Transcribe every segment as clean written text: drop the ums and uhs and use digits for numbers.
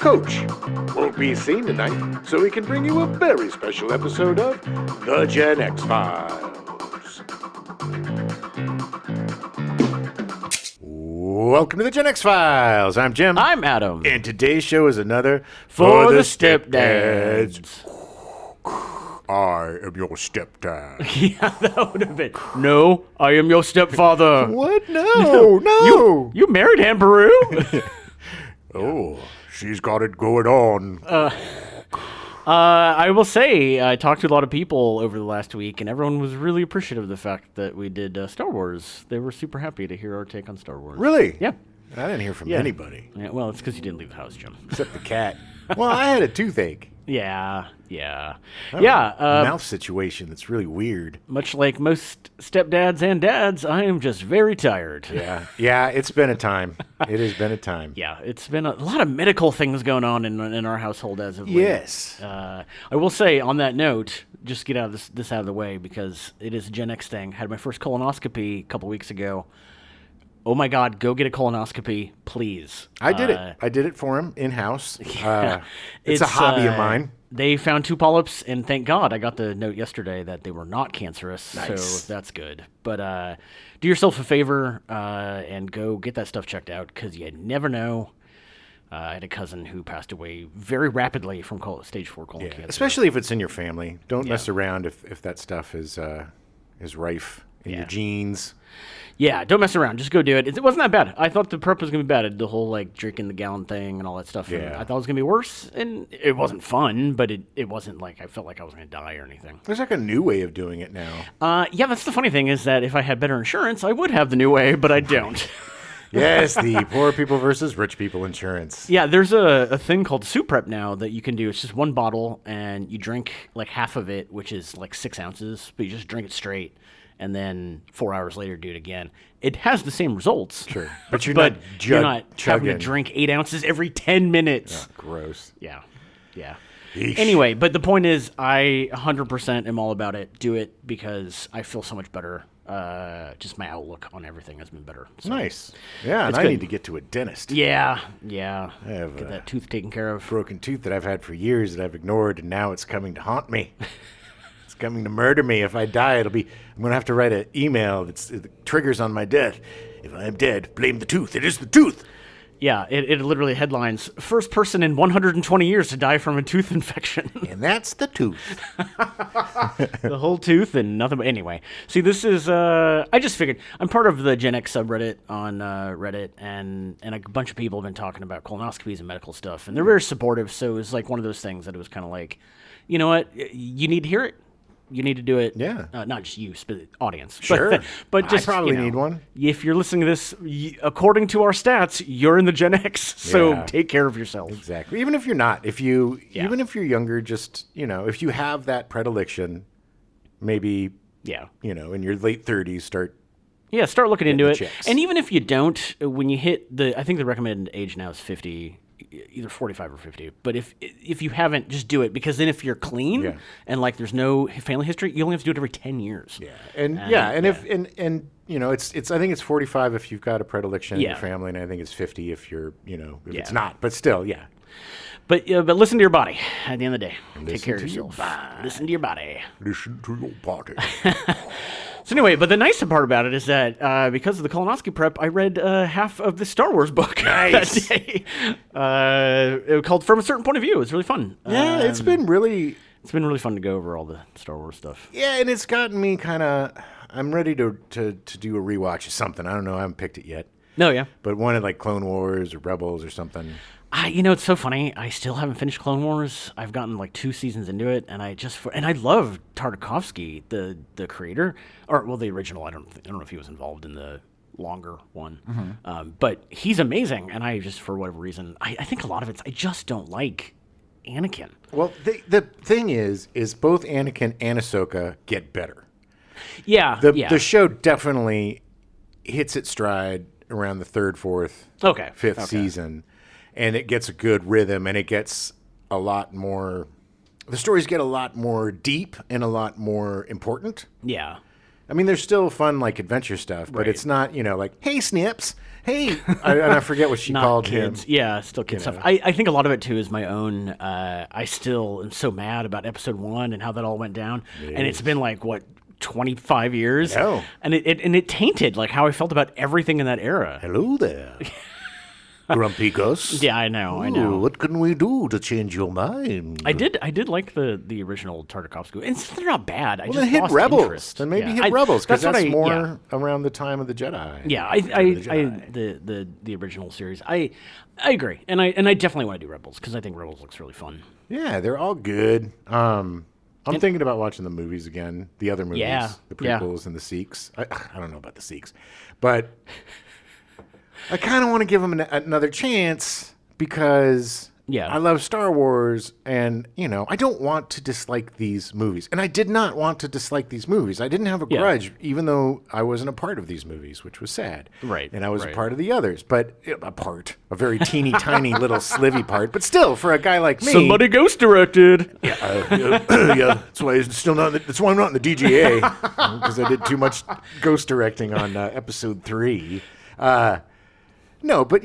Coach won't be seen tonight, so he can bring you a very special episode of The Gen X Files. Welcome to The Gen X Files. I'm Jim. I'm Adam. And today's show is another For the Stepdads. I am your stepdad. Yeah, that would have been. No, I am your stepfather. What? No. You married Anne Peru? Oh, she's got it going on. I will say, I talked to a lot of people over the last week, and everyone was really appreciative of the fact that we did Star Wars. They were super happy to hear our take on Star Wars. Really? Yeah. I didn't hear from anybody. Yeah, well, it's because you didn't leave the house, Jim. Except the cat. Well, I had a toothache. Yeah. Mouth situation that's really weird. Much like most stepdads and dads, I am just very tired. Yeah, it's been a time. It has been a time. Yeah, it's been a lot of medical things going on in our household as of late. Yes. I will say, on that note, just get this out of the way because it is a Gen X thing. Had my first colonoscopy a couple weeks ago. Oh my God, go get a colonoscopy, please. I did it. I did it for him in-house. It's a hobby of mine. They found 2 polyps, and thank God I got the note yesterday that they were not cancerous, Nice. so that's good. But do yourself a favor and go get that stuff checked out because you never know. I had a cousin who passed away very rapidly from stage 4 colon cancer. Especially if it's in your family. Don't mess around if that stuff is rife in your genes. Yeah, don't mess around. Just go do it. It wasn't that bad. I thought the prep was going to be bad. The whole, drinking the gallon thing and all that stuff. Yeah. I thought it was going to be worse, and it wasn't fun, but it wasn't like I felt like I was going to die or anything. There's a new way of doing it now. Yeah, that's the funny thing is that if I had better insurance, I would have the new way, but I don't. Yes, the poor people versus rich people insurance. Yeah, there's a thing called soup prep now that you can do. It's just one bottle, and you drink, half of it, which is, 6 ounces, but you just drink it straight. And then 4 hours later, do it again. It has the same results. Sure. But you're you're not chugging. having to drink 8 ounces every 10 minutes. Oh, gross. Yeah. Yeesh. Anyway, but the point is, I 100% am all about it. Do it because I feel so much better. Just my outlook on everything has been better. So. Nice. Yeah, and I need to get to a dentist. Yeah. I have Get that tooth taken care of. Broken tooth that I've had for years that I've ignored, and now it's coming to haunt me. It's coming to murder me. If I die, I'm going to have to write an email that triggers on my death. If I am dead, blame the tooth. It is the tooth. Yeah, it literally headlines, first person in 120 years to die from a tooth infection. And that's the tooth. The whole tooth and nothing but... Anyway, see, this is... I just figured... I'm part of the Gen X subreddit on Reddit, and a bunch of people have been talking about colonoscopies and medical stuff, and they're very supportive, so it was one of those things that it was kind of like, you know what? You need to hear it. You need to do it. Yeah. Not just you, but audience. Sure. But just, I probably need one. If you're listening to this, according to our stats, you're in the Gen X, so take care of yourself. Exactly. Even if you're not, even if you're younger, just, if you have that predilection, maybe, in your late 30s, start looking into it. checks. And even if you don't, when you hit I think the recommended age now is 50, either 45 or 50. But if you haven't, just do it, because then if you're clean and there's no family history, you only have to do it every 10 years. Yeah. And it's I think it's 45 if you've got a predilection in your family, and I think it's 50 if you're, if it's not. But still, But listen to your body at the end of the day. Take care of yourself. Listen to your body. Listen to your body. So anyway, but the nice part about it is that because of the colonoscopy prep, I read half of the Star Wars book that day. It was called From a Certain Point of View. It was really fun. Yeah, it's been really fun to go over all the Star Wars stuff. Yeah, and it's gotten me kind of... I'm ready to do a rewatch of something. I don't know. I haven't picked it yet. No, yeah. But one of Clone Wars or Rebels or something. It's so funny. I still haven't finished Clone Wars. I've gotten 2 seasons into it, and I love Tartakovsky, the creator, the original. I don't know if he was involved in the longer one, but he's amazing. And I just, for whatever reason, I think a lot of I just don't like Anakin. Well, the thing is both Anakin and Ahsoka get better. Yeah, the show definitely hits its stride around the 3rd, 4th, 5th season. And it gets a good rhythm, and it gets a lot more... The stories get a lot more deep and a lot more important. Yeah. I mean, there's still fun like adventure stuff, but Right. it's not like, hey Snips, hey, and I forget what she Not called kids. him. Yeah, still kid stuff. I think a lot of it too is my own. I still am so mad about episode 1 and how that all went down, and it's been like what 25 years, I know. and it tainted like how I felt about everything in that era. Hello there, Grumpy Gus. Yeah, I know. Ooh, what can we do to change your mind? I did like the original Tartakovsky, and they're not bad. I Well, just then hit lost Rebels. interest. Then maybe Yeah, hit Rebels because what that's I- more yeah. around the time of the Jedi. Yeah, Return of the Jedi. the original series. I agree, and I definitely want to do Rebels because I think Rebels looks really fun. Yeah, they're all good. I'm thinking about watching the movies again, the other movies, Yeah, the yeah. prequels and the sequels. I don't know about the sequels, but I kind of want to give them another chance because Yeah. I love Star Wars, and I don't want to dislike these movies, and I did not want to dislike these movies. I didn't have a Yeah. grudge, even though I wasn't a part of these movies, which was sad. Right, and I was right. a part of the others, but a very teeny tiny little slivy part, but still, for a guy like me, Somebody ghost directed. yeah, that's why it's still not. That's why I'm not in the DGA because I did too much ghost directing on episode 3. No, but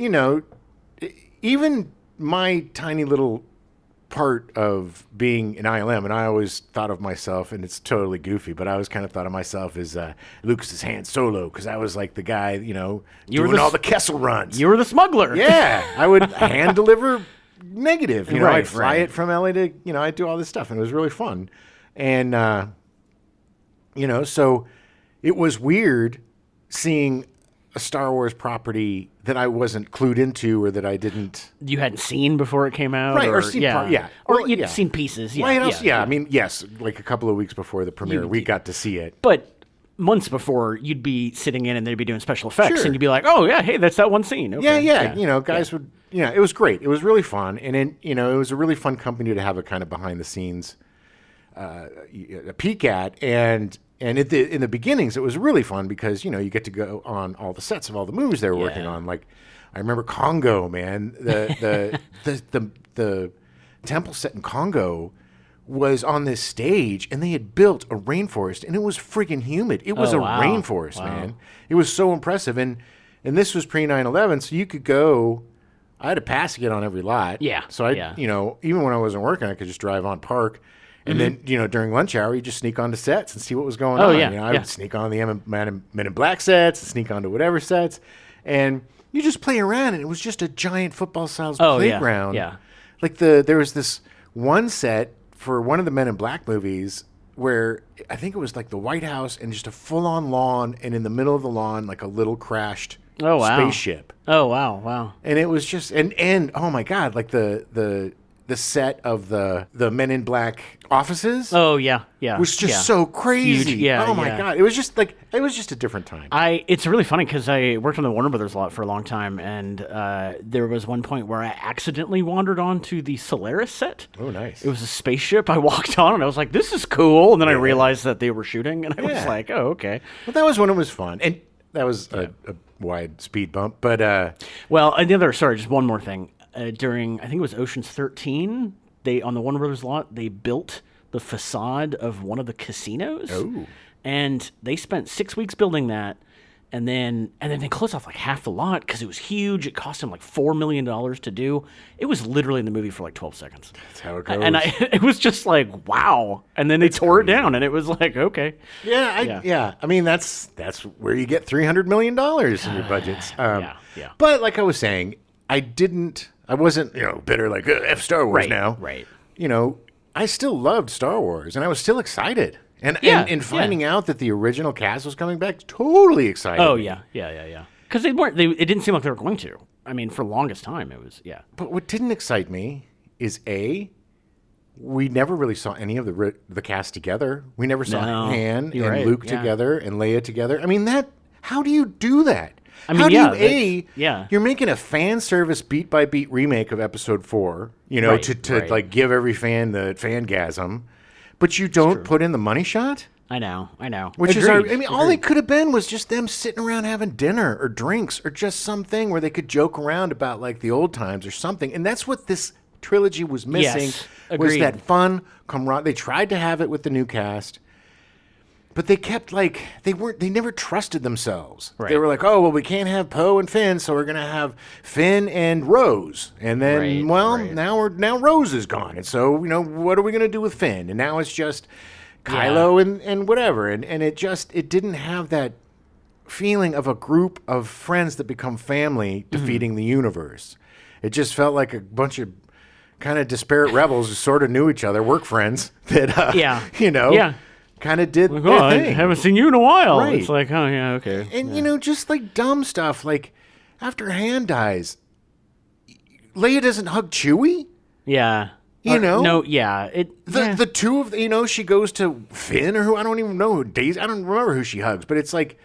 even my tiny little part of being an ILM, and I always thought of myself, and it's totally goofy, but I always kind of thought of myself as Lucas's Han Solo because I was like the guy, doing all the Kessel runs. You were the smuggler. Yeah, I would hand deliver negative. Right, I'd fly right. it from LA to, I'd do all this stuff, and it was really fun. And, so it was weird seeing a Star Wars property that I wasn't clued into or that I didn't. You hadn't seen before it came out, Right, or seen part- yeah. or Well, you'd yeah. seen pieces. Yeah, Well, I mean, yes, like a couple of weeks before the premiere, we got to see it. But months before, you'd be sitting in and they'd be doing special effects, Sure. and you'd be like, "Oh yeah, hey, that's that one scene." Okay. Yeah. Guys would, it was great. It was really fun. And then, it was a really fun company to have a kind of behind the scenes a peek at. And in the beginnings, it was really fun because, you get to go on all the sets of all the movies they were working Yeah. on. Like, I remember Congo, man. The temple set in Congo was on this stage, and they had built a rainforest, and it was freaking humid. It was Oh, a wow. rainforest, Wow. man. It was so impressive. And this was pre 9/11, so you could go. I had a pass to get on every lot. Yeah, So I, yeah. even when I wasn't working, I could just drive on park. And then, during lunch hour, you just sneak onto sets and see what was going Oh, on. yeah, I yeah. would sneak on the Men in Black sets, sneak onto whatever sets. And you just play around, and it was just a giant football-sized Oh, yeah, playground. yeah. Like there was this one set for one of the Men in Black movies where I think it was like the White House and just a full-on lawn, and in the middle of the lawn, like a little crashed Oh, wow. spaceship. Oh wow. And it was just and oh my god, like the set of the Men in Black offices Oh yeah. was just yeah. so crazy. Huge, yeah, Oh my yeah. god, it was just a different time. It's really funny because I worked on the Warner Brothers lot for a long time, and there was one point where I accidentally wandered onto the Solaris set. Oh, nice. It was a spaceship I walked on, and I was like, "This is cool." And then I realized that they were shooting, and I was Yeah. like, "Oh, okay." But that was when it was fun, and that was a wide speed bump. But Well, just one more thing. During I think it was Ocean's 13, they on the Warner Brothers lot they built the facade of one of the casinos. Oh. And they spent 6 weeks building that, and then they closed off like half the lot because it was huge. It cost them like $4 million to do. It was literally in the movie for like 12 seconds. that's how it goes. And it was just like, wow. And then they tore it down, and it was like, okay. yeah. I mean, that's where you get $300 million in your budgets. Yeah. But like I was saying, I wasn't bitter like F Star Wars Right, now. right. I still loved Star Wars, and I was still excited. And Yeah, and finding out that the original cast was coming back, totally excited. Oh, yeah. Because it didn't seem like they were going to. I mean, for the longest time, it was, yeah. But what didn't excite me is we never really saw any of the cast together. We never saw No, Han and you're right, Luke yeah. together and Leia together. I mean, how do you do that? I mean, how do yeah, you yeah. You're making a fan service beat by beat remake of Episode 4, Right, to right. like give every fan the fangasm, but you don't put in the money shot. I know. Which Agreed, all it could have been was just them sitting around having dinner or drinks or just something where they could joke around about like the old times or something. And that's what this trilogy was missing. Yes, was agreed. that fun camaraderie. They tried to have it with the new cast, but they kept like they never trusted themselves. Right. They were like, oh well, we can't have Poe and Finn, so we're gonna have Finn and Rose, and then Right. now Rose is gone, and so what are we gonna do with Finn? And now it's just Kylo and whatever, and it didn't have that feeling of a group of friends that become family defeating the universe. It just felt like a bunch of kind of disparate rebels who sort of knew each other, work friends that kind of did their I thing. haven't seen you in a while. Right. It's like, oh yeah, okay. And just like dumb stuff, like after Han dies, Leia doesn't hug Chewie. Yeah. No, yeah. The two of she goes to Finn or who I don't even know who Daisy. I don't remember who she hugs, but it's like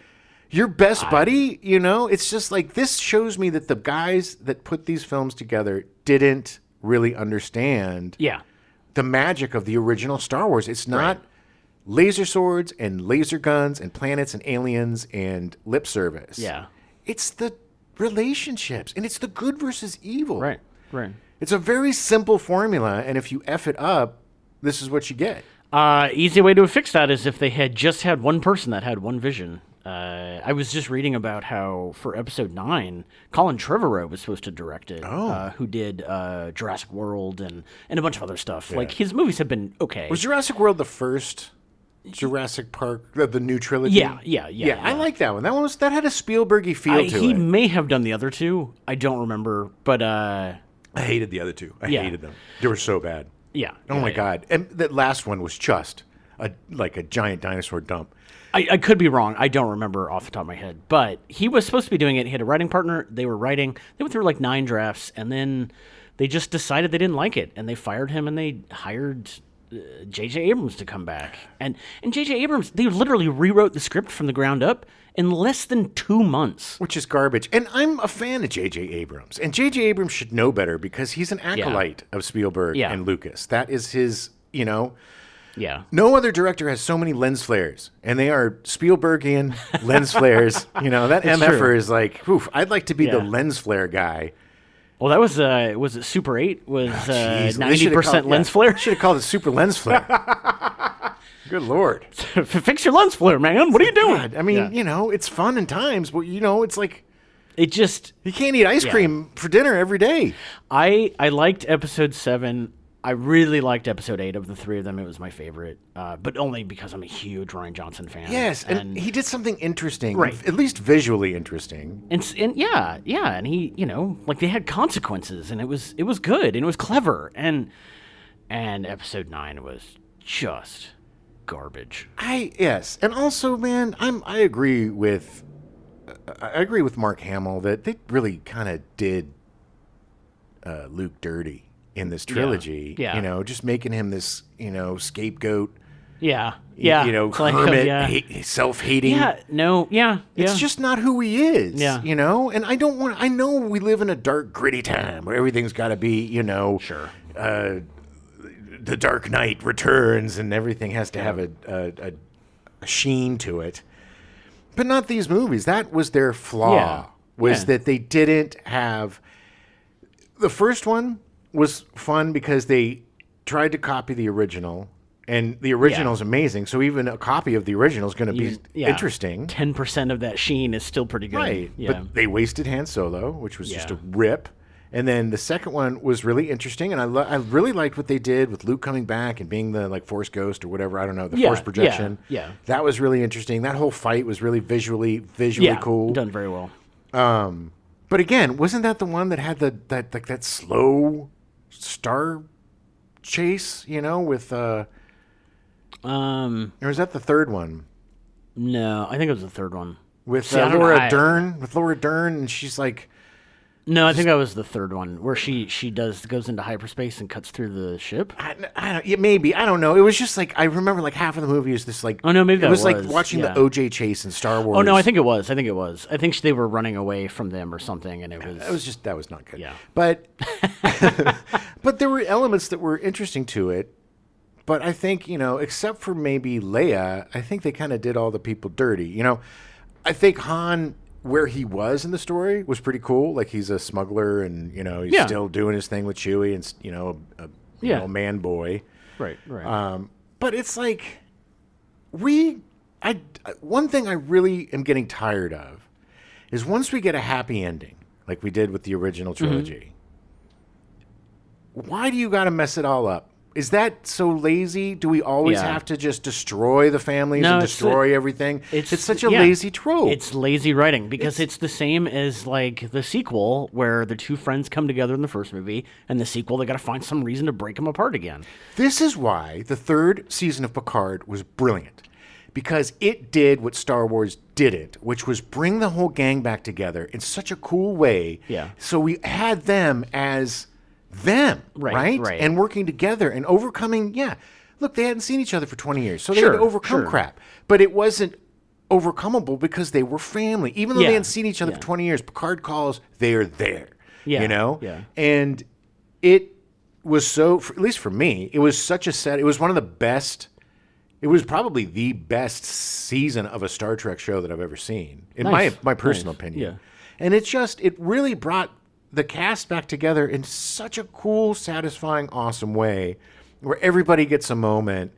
your best buddy. It's just like this shows me that the guys that put these films together didn't really understand the magic of the original Star Wars. It's not laser swords and laser guns and planets and aliens and lip service. Yeah. It's the relationships, and it's the good versus evil. Right. It's a very simple formula, and if you F it up, this is what you get. Easy way to fix that is if they had just had one person that had one vision. I was just reading about how for episode 9, Colin Trevorrow was supposed to direct it, who did Jurassic World and a bunch of other stuff. Yeah. Like, his movies have been okay. Was Jurassic World the first Jurassic Park, the new trilogy? Yeah. I like that one. That had a Spielbergy feel to he it. may have done the other two. I don't remember, but I hated the other two. I hated them. They were so bad. yeah. Oh my God! And that last one was just like a giant dinosaur dump. I could be wrong. I don't remember off the top of my head. But he was supposed to be doing it. He had a writing partner. They were writing. They went through like 9 drafts, and then they just decided they didn't like it, and they fired him, and they hired J.J. Abrams to come back. And J.J. Abrams, they literally rewrote the script from the ground up in less than 2 months. Which is garbage. And I'm a fan of J.J. Abrams. And J.J. Abrams should know better because he's an acolyte of Spielberg and Lucas. That is his, Yeah. No other director has so many lens flares, and they are Spielbergian lens flares. That MFer true. is like, oof, I'd like to be the lens flare guy. Well, that was it Super 8 was Jeez, 90% lens flare? Should have called it Super Lens Flare. Good Lord. Fix your lens flare, man. What are you doing? God, I mean, it's fun in times, but, it's like It just... you can't eat ice cream for dinner every day. I liked episode 7. I really liked episode 8 of the 3 of them. It was my favorite, but only because I'm a huge Rian Johnson fan. Yes, and he did something interesting, Right. at least visually interesting. And he, like they had consequences, and it was good, and it was clever, and episode 9 was just garbage. And also, man, I agree with Mark Hamill that they really kind of did Luke dirty in this trilogy. Yeah. Just making him this scapegoat. Yeah. Hermit, self-hating. It's just not who he is. Yeah. And I know we live in a dark, gritty time where everything's got to be, Sure. The Dark Knight Returns and everything has to have a sheen to it. But not these movies. That was their flaw, that they didn't have... The first one was fun because they tried to copy the original, and the original is amazing. So even a copy of the original is going to be interesting. 10% of that sheen is still pretty good. Right. Yeah. But they wasted Han Solo, which was just a rip. And then the second one was really interesting, and I really liked what they did with Luke coming back and being the Force ghost or whatever, I don't know, the Force projection. Yeah. That was really interesting. That whole fight was really visually cool. Done very well. But again, wasn't that the one that had that slow star chase, with or is that the third one? No, I think it was the third one. With See, I don't Laura know. Dern, and she's like... No, I think that was the third one where she goes into hyperspace and cuts through the ship. Maybe, I don't know. It was just like, I remember half of the movie is this Oh no, maybe it was that like watching the OJ chase in Star Wars. Oh no, I think it was. I think they were running away from them or something, and that was not good. Yeah. But but there were elements that were interesting to it. But I think, except for maybe Leia, I think they kind of did all the people dirty. I think Han, where he was in the story, was pretty cool. Like, he's a smuggler, and he's still doing his thing with Chewie, and a man boy. Right. But it's like, we one thing I really am getting tired of is once we get a happy ending, like we did with the original trilogy, why do you got to mess it all up? Is that so lazy? Do we always have to just destroy the families and destroy everything? It's such a lazy trope. It's lazy writing because it's the same as like the sequel where the two friends come together in the first movie, and the sequel they got to find some reason to break them apart again. This is why the third season of Picard was brilliant, because it did what Star Wars didn't, which was bring the whole gang back together in such a cool way. Yeah. So we had them as them, right? And working together and overcoming, look, they hadn't seen each other for 20 years, so they had to overcome crap. But it wasn't overcomable because they were family. Even though they hadn't seen each other for 20 years, Picard calls, they're there, you know? Yeah. And it was so, at least for me, it was such a set, it was one of the best, it was probably the best season of a Star Trek show that I've ever seen, in my personal opinion. Yeah. And it really brought the cast back together in such a cool, satisfying, awesome way where everybody gets a moment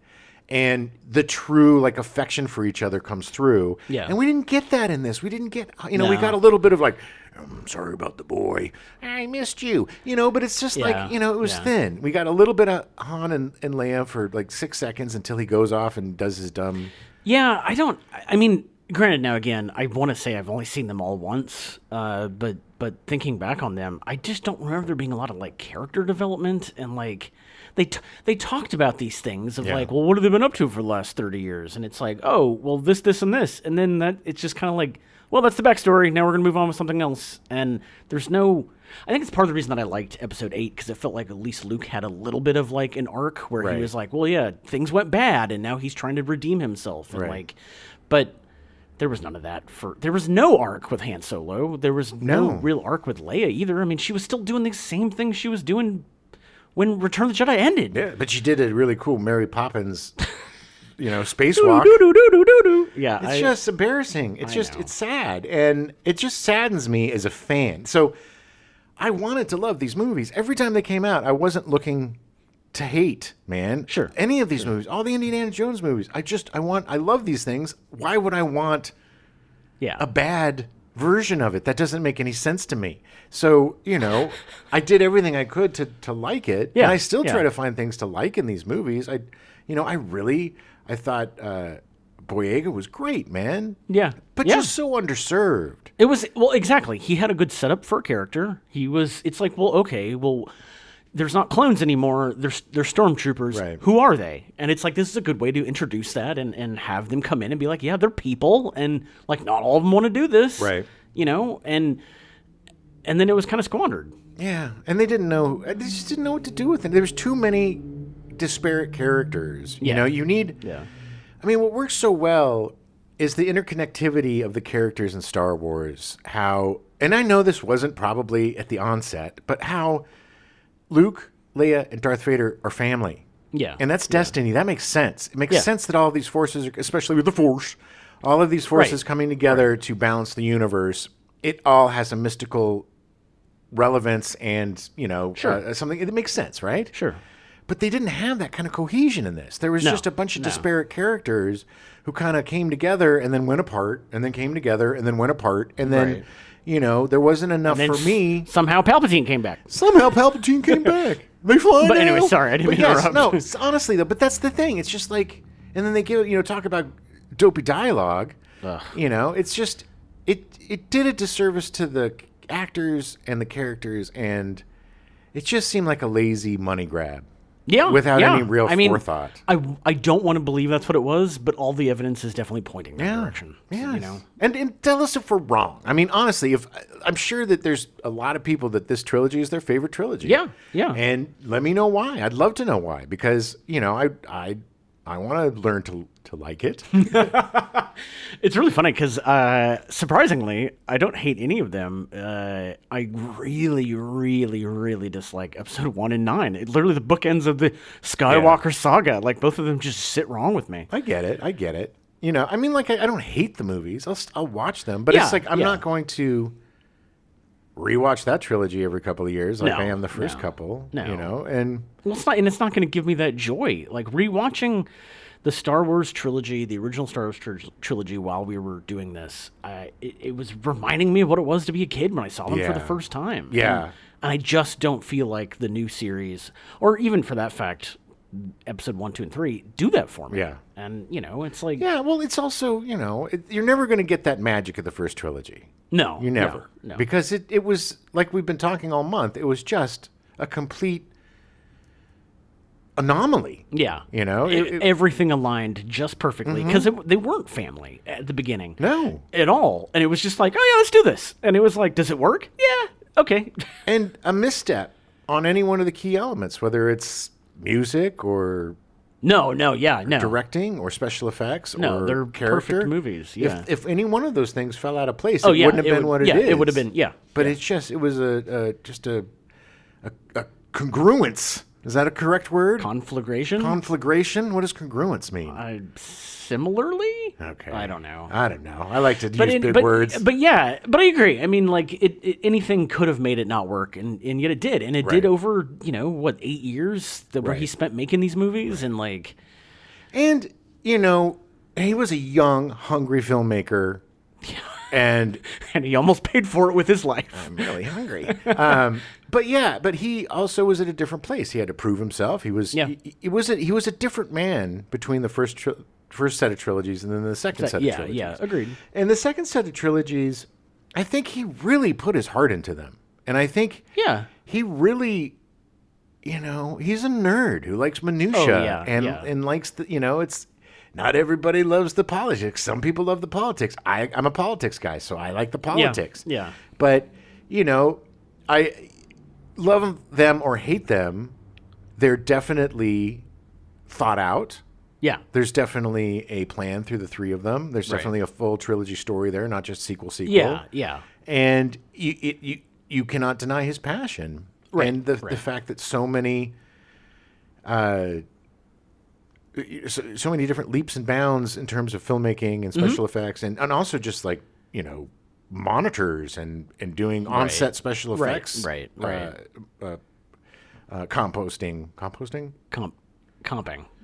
and the true like affection for each other comes through. Yeah. And we didn't get that in this. We didn't get, we got a little bit of like, I'm sorry about the boy. I missed you, but it's just like, it was thin. We got a little bit of Han and Leia for like 6 seconds until he goes off and does his dumb. Yeah, I mean, granted, now again, I want to say I've only seen them all once, but thinking back on them, I just don't remember there being a lot of like character development and like they talked about these things of like, well, what have they been up to for the last 30 years? And it's like, oh, well, this, and this, and then that it's just kind of like, well, that's the backstory. Now we're gonna move on with something else, and there's no. I think it's part of the reason that I liked Episode 8 because it felt like at least Luke had a little bit of like an arc where he was like, well, yeah, things went bad, and now he's trying to redeem himself, and like, but. There was none of that. There was no arc with Han Solo. There was no real arc with Leia either. I mean, she was still doing the same thing she was doing when Return of the Jedi ended. Yeah, but she did a really cool Mary Poppins, spacewalk. Yeah, it's just embarrassing. It's sad, and it just saddens me as a fan. So I wanted to love these movies. Every time they came out, I wasn't looking to hate, man. Sure. Any of these movies, all the Indiana Jones movies. I love these things. Why would I want a bad version of it? That doesn't make any sense to me. So, I did everything I could to like it. Yeah. And I still try to find things to like in these movies. I thought Boyega was great, man. Yeah. But just so underserved. It was, well, exactly. He had a good setup for a character. It's like, well, okay, well, there's not clones anymore. They're stormtroopers. Right. Who are they? And it's like, this is a good way to introduce that and have them come in and be like, yeah, they're people. And like, not all of them want to do this. Right. And then it was kind of squandered. Yeah. And they just didn't know what to do with it. There was too many disparate characters. Yeah. You need, I mean, what works so well is the interconnectivity of the characters in Star Wars. And I know this wasn't probably at the onset, but how Luke, Leia, and Darth Vader are family. Yeah. And that's destiny. That makes sense. It makes sense that all of these forces, especially with the Force, all of these forces coming together to balance the universe, it all has a mystical relevance and, something. It makes sense, right? Sure. But they didn't have that kind of cohesion in this. There was just a bunch of disparate characters who kind of came together and then went apart, and then came together and then went apart, and then... there wasn't enough for me. Somehow Palpatine came back. They fly But now. anyway, sorry, I didn't mean to interrupt. No, honestly, though, but that's the thing. It's just like, and then they talk about dopey dialogue. It's just, it did a disservice to the actors and the characters, and it just seemed like a lazy money grab. Yeah. Without any real forethought. I don't want to believe that's what it was, but all the evidence is definitely pointing that direction. Yeah. And tell us if we're wrong. I mean, honestly, I'm sure that there's a lot of people that this trilogy is their favorite trilogy. Yeah. Yeah. And let me know why. I'd love to know why, because, I want to learn to like it. It's really funny because, surprisingly, I don't hate any of them. I really, really, really dislike Episode 1 and 9. Literally the bookends of the Skywalker saga. Like, both of them just sit wrong with me. I get it. I mean, like, I don't hate the movies. I'll watch them. But it's like I'm not going to rewatch that trilogy every couple of years like I am the first couple. And well, it's not going to give me that joy. Like, rewatching The Star Wars trilogy, the original Star Wars trilogy, while we were doing this, it was reminding me of what it was to be a kid when I saw them for the Yeah. first time. Yeah. And I just don't feel like the new series, or even for that fact, episode 1, 2, and 3, do that for me. Yeah. And, it's like, Yeah, well, it's also, you're never going to get that magic of the first trilogy. no. You never. No. Because it was, like we've been talking all month, it was just a complete anomaly. Yeah. Everything aligned just perfectly because they weren't family at the beginning. No. At all. And it was just like, oh, yeah, let's do this. And it was like, does it work? Yeah. Okay. And a misstep on any one of the key elements, whether it's music or No. directing or special effects No, or they're character. perfect movies, yeah. If any one of those things fell out of place, Oh, it yeah. wouldn't have been what it is. Yeah, it would have been, yeah. But it was a congruence. Is that a correct word? Conflagration? Conflagration? What does congruence mean? Similarly? Okay. I don't know. I don't know. I like to use big words. But yeah, but I agree. I mean, like, anything could have made it not work, and yet it did. And it did over, 8 years where he spent making these movies, and like... And, he was a young, hungry filmmaker. And he almost paid for it with his life. I'm really hungry. But he also was at a different place. He had to prove himself. He was he was a different man between the first set of trilogies and then the second set of trilogies. Yeah, agreed. And the second set of trilogies, I think he really put his heart into them. And I think he really, he's a nerd who likes minutia and likes the, it's not everybody loves the politics. Some people love the politics. I'm a politics guy, so I like the politics. Yeah. But, I love them or hate them. They're definitely thought out. Yeah. There's definitely a plan through the three of them. There's definitely a full trilogy story there, not just sequel. Yeah. And you cannot deny his passion. Right. And the fact that so many different leaps and bounds in terms of filmmaking and special effects and also just like, monitors and doing on-set special effects. Right. Compositioning. Comping.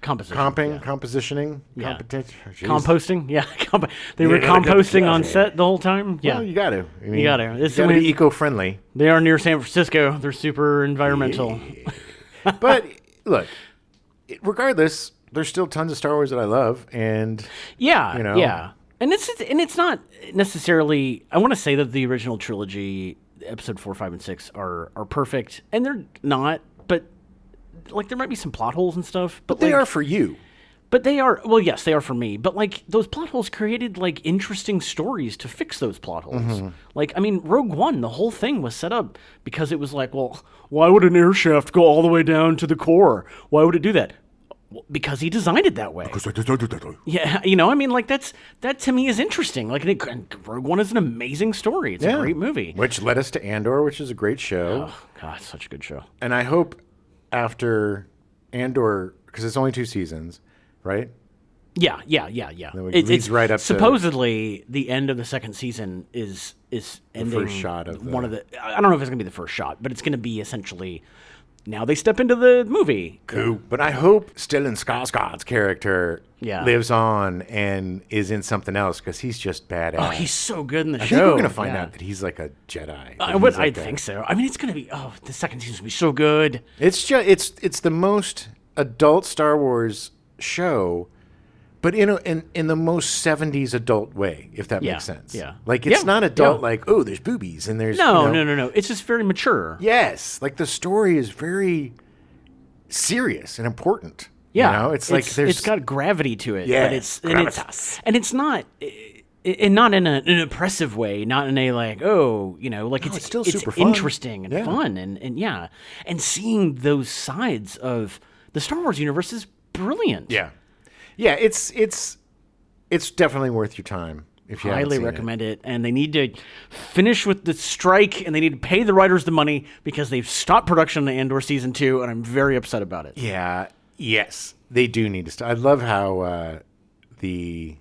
Composition. Compositioning. Yeah. Jeez. Composting. Yeah. They were composting on set the whole time. Yeah. Well, you got to. I mean, you got to. You got to be eco-friendly. They are near San Francisco. They're super environmental. But look, regardless, there's still tons of Star Wars that I love, and yeah. And it's not necessarily. I want to say that the original trilogy, episode 4, 5, and 6, are perfect, and they're not. But like, there might be some plot holes and stuff. But they are for you. But they are. Well, yes, they are for me. But like, those plot holes created like interesting stories to fix those plot holes. Like, I mean, Rogue One, the whole thing was set up because it was like, well, why would an air shaft go all the way down to the core? Why would it do that? Because he designed it that way. Yeah, I mean, like, that to me is interesting. Like, Rogue One is an amazing story. It's a great movie. Which led us to Andor, which is a great show. Oh, God, such a good show. And I hope after Andor, because it's only 2 seasons, right? Yeah. It leads right up to supposedly the end of the second season is ending the first shot of one of the. I don't know if it's gonna be the first shot, but it's gonna be essentially. Now they step into the movie. Cool. But I hope Stellan Skarsgård's character Yeah. lives on and is in something else because he's just badass. Oh, he's so good in the I show. think we're going to find out that he's like a Jedi. I think so. I mean, it's going to be, the second season's going to be so good. It's just, it's the most adult Star Wars show, but in the most 70s adult way, if that makes sense. Yeah. Like, it's not adult Yeah. like, oh, there's boobies and there's... No. It's just very mature. Yes. Like, the story is very serious and important. Yeah. It's like there's... It's got gravity to it. Yeah, But it's gravitas. And it's not... And not in an oppressive way, not in a like, it's still super fun. interesting and fun and yeah. And seeing those sides of the Star Wars universe is brilliant. Yeah. Yeah, it's definitely worth your time if you haven't Highly seen recommend it. And they need to finish with the strike and they need to pay the writers the money because they've stopped production on Andor season 2 and I'm very upset about it. Yeah. Yes, they do need to stop. I love how the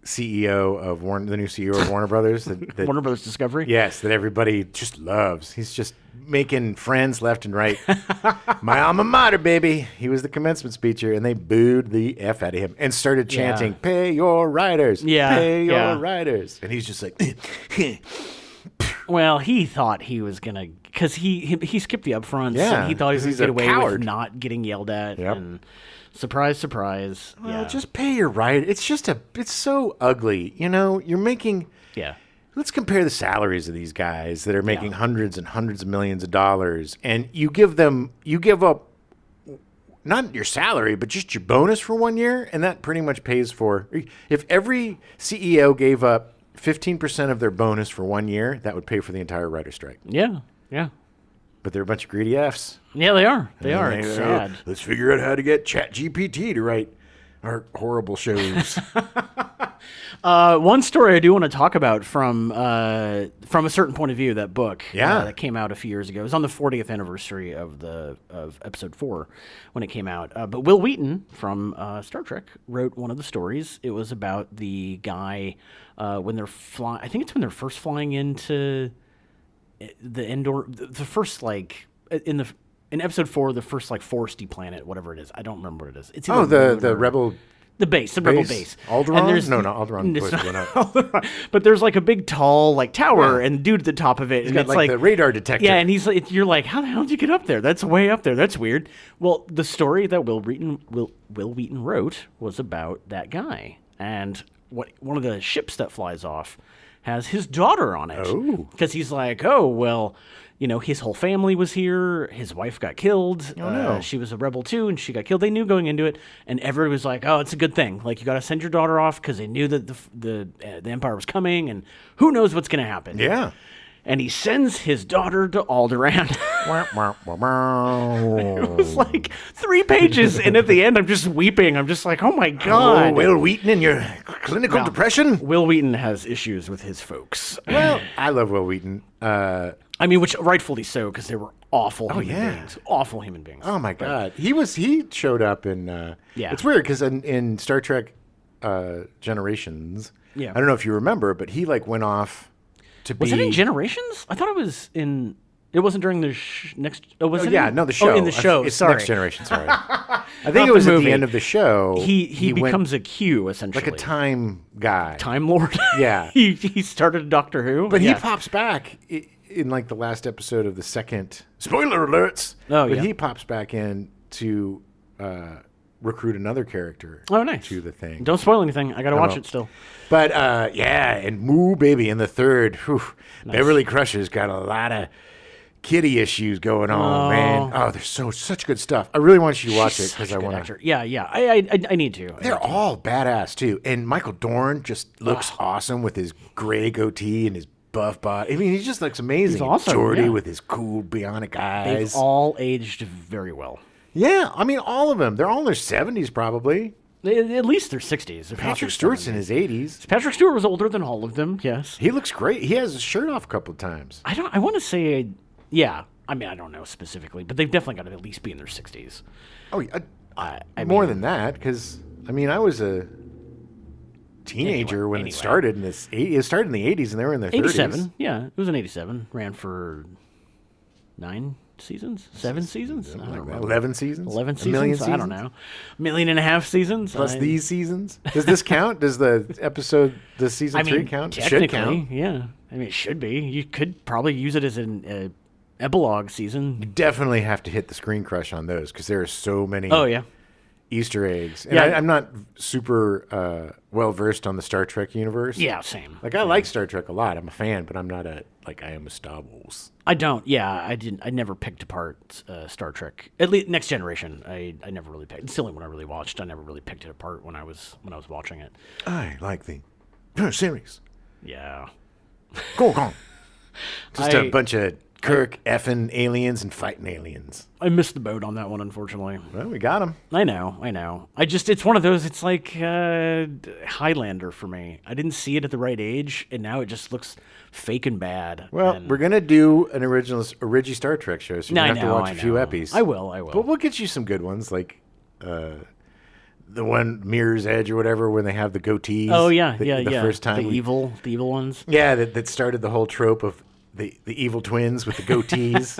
CEO of the new CEO of Warner Brothers. That Warner Brothers Discovery. yes, that everybody just loves. He's just making friends left and right. My alma mater, baby. He was the commencement speaker, and they booed the F out of him and started chanting, "Pay your writers, pay your writers." And he's just like, well, he thought he was gonna, because he skipped the upfronts. Yeah, and he thought he was 'cause gonna he's get a away coward. with not getting yelled at. Yep. And surprise, surprise. well, just pay your writer. It's so ugly. You know, you're making. Yeah. Let's compare the salaries of these guys that are making hundreds and hundreds of millions of dollars, and you give up not your salary, but just your bonus for 1 year, and that pretty much pays for. If every CEO gave up 15% of their bonus for 1 year, that would pay for the entire writer strike. Yeah. Yeah. But they're a bunch of greedy Fs. Yeah, they are. They are. And It's they, sad. Let's figure out how to get ChatGPT to write our horrible shows. One story I do want to talk about from a certain point of view, that book that came out a few years ago. It was on the 40th anniversary of episode 4 when it came out. But Will Wheaton from Star Trek wrote one of the stories. It was about the guy when they're flying. I think it's when they're first flying into the Endor, the first like in episode 4, the first like foresty planet, whatever it is. I don't remember what it is. It's either the rebel. The rebel base. Alderaan? And there's, No, not Alderaan. it's Boys not went up. Alderaan. But there's like a big tall like tower and a dude at the top of it. He's and got it's like the radar detector. Yeah, and you're like, how the hell did you get up there? That's way up there. That's weird. Well, the story that Will Wheaton wrote was about that guy. And one of the ships that flies off has his daughter on it. Oh. Because he's like, oh, well, you know, his whole family was here. His wife got killed. Oh, no. She was a rebel too, and she got killed. They knew going into it, and everybody was like, "Oh, it's a good thing. Like, you got to send your daughter off because they knew that the Empire was coming, and who knows what's going to happen." Yeah. And he sends his daughter to Alderaan. It was like 3 pages, and at the end, I'm just weeping. I'm just like, "Oh my god!" Oh, Will Wheaton and your clinical depression. Will Wheaton has issues with his folks. Well, I love Will Wheaton. I mean, which rightfully so, because they were awful human yeah. beings. Awful human beings. Oh my God, he showed up in. Yeah. It's weird because in Star Trek Generations, Yeah. I don't know if you remember, but he like went off to Was be. it in Generations? I thought it was in. It wasn't during the next. Oh, was it? Yeah, in, no, the show. Oh, in the show. It's Sorry. Next Generation. Sorry, I think Not it was the at movie. the end of the show. He went becomes a Q essentially, like a time guy. Time Lord. Yeah. he started Doctor Who, But yeah. he pops back in like the last episode of the second. Spoiler alerts. Oh, but yeah. he pops back in to recruit another character. Oh, nice. To the thing. Don't spoil anything. I gotta watch won't. it still. But yeah, and Moo Baby in the third. Whew, Beverly Crusher's got a lot of kitty issues going on, man. Oh, there's such good stuff. I really want you to watch it because I want to. Yeah. I need to. They're all badass too, and Michael Dorn just looks awesome with his gray goatee and his buff body. I mean, he just looks amazing. He's awesome, Geordi yeah. with his cool bionic They've eyes. all aged very well. Yeah, I mean, all of them. They're all in their 70s probably. At least their 60s. if not their Patrick Stewart's in 70s. his 80s. Patrick Stewart was older than all of them. Yes. He looks great. He has his shirt off a couple of times. I want to say, yeah. I mean, I don't know specifically, but they've definitely got to at least be in their 60s. Oh, yeah, I more mean- than that, because I mean, I was a teenager when Anyway. it started in this. It started in the 80s, and they were in their 87. 30s. Yeah, it was an 87. Ran for 9 seasons? 7 seasons? I don't Like that. remember. 11 seasons. 11 A million seasons? I don't seasons? know. 1.5 million seasons? Plus I- these seasons. Does this count? Does the season I 3 mean, count? Should technically, count. yeah. I mean, it should be. You could probably use it as an epilogue season. Definitely have to hit the screen crush on those because there are so many. Oh, yeah. Easter eggs. And Yeah. I'm not super well versed on the Star Trek universe. Yeah, same. Like I like Star Trek a lot. I'm a fan, but I'm not I am a Star Wars. I don't. Yeah, I didn't. I never picked apart Star Trek. At least Next Generation. I never really picked. It's the only one I really watched. I never really picked it apart when I was watching it. I like the series. Yeah. Go on. Just a I- bunch of Kirk effing aliens and fighting aliens. I missed the boat on that one, unfortunately. Well, we got them. I know. It's one of those, it's like Highlander for me. I didn't see it at the right age, and now it just looks fake and bad. Well, and we're gonna do an origi Star Trek show, so you're I gonna have to know, watch I a few know. epis. I will. But we'll get you some good ones, like the one Mirror's Edge or whatever when they have the goatees. Oh yeah, the first time the evil ones. Yeah, that started the whole trope of the evil twins with the goatees.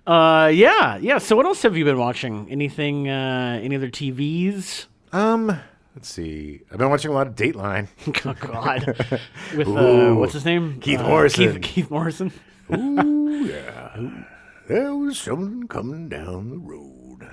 Yeah. So what else have you been watching? Anything? Any other TVs? Let's see. I've been watching a lot of Dateline. Oh God, with Ooh. what's his name? Keith Morrison. Keith Morrison. Ooh, yeah. There was something coming down the road,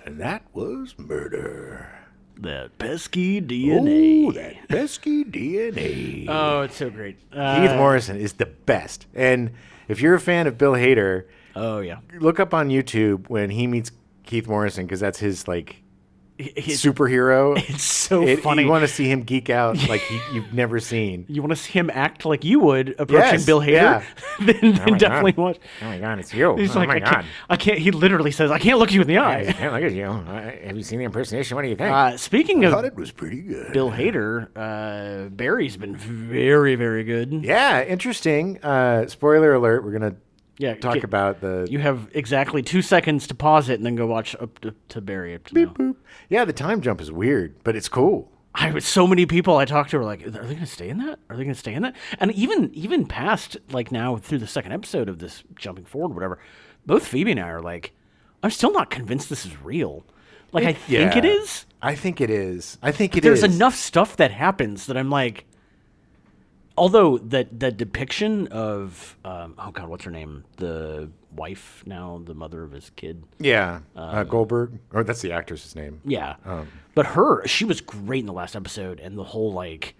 and that was murder. That pesky DNA. Oh, that pesky DNA. Oh, it's so great. Keith Morrison is the best. And if you're a fan of Bill Hader, Oh yeah. look up on YouTube when he meets Keith Morrison, because that's his His- superhero. It's so funny. You want to see him geek out like you've never seen. You want to see him act like you would approaching Yes, Bill Hader? yeah. then my definitely God. watch. Oh my God, it's you. He's oh like, my God. I can't. He literally says, "I can't look you in the eye." Look at you. Have you seen the impersonation? What do you think? Speaking I thought of it was pretty good. Bill Hader, Barry's been very, very good. Yeah, interesting. Spoiler alert, we're going Yeah, to talk about the... You have exactly 2 seconds to pause it and then go watch up to Barry. Up to now. Boop. Yeah, the time jump is weird, but it's cool. So many people I talked to were like, "Are they going to stay in that? Are they going to stay in that?" And even past like now through the second episode of this jumping forward, whatever, both Phoebe and I are like, I'm still not convinced this is real. Like I think it is. I think it is. I think There's enough stuff that happens that I'm like. Although the depiction of oh God, what's her name? The wife now, the mother of his kid. Yeah, Goldberg. Or that's the actress's name. Yeah, Um, but she was great in the last episode, and the whole like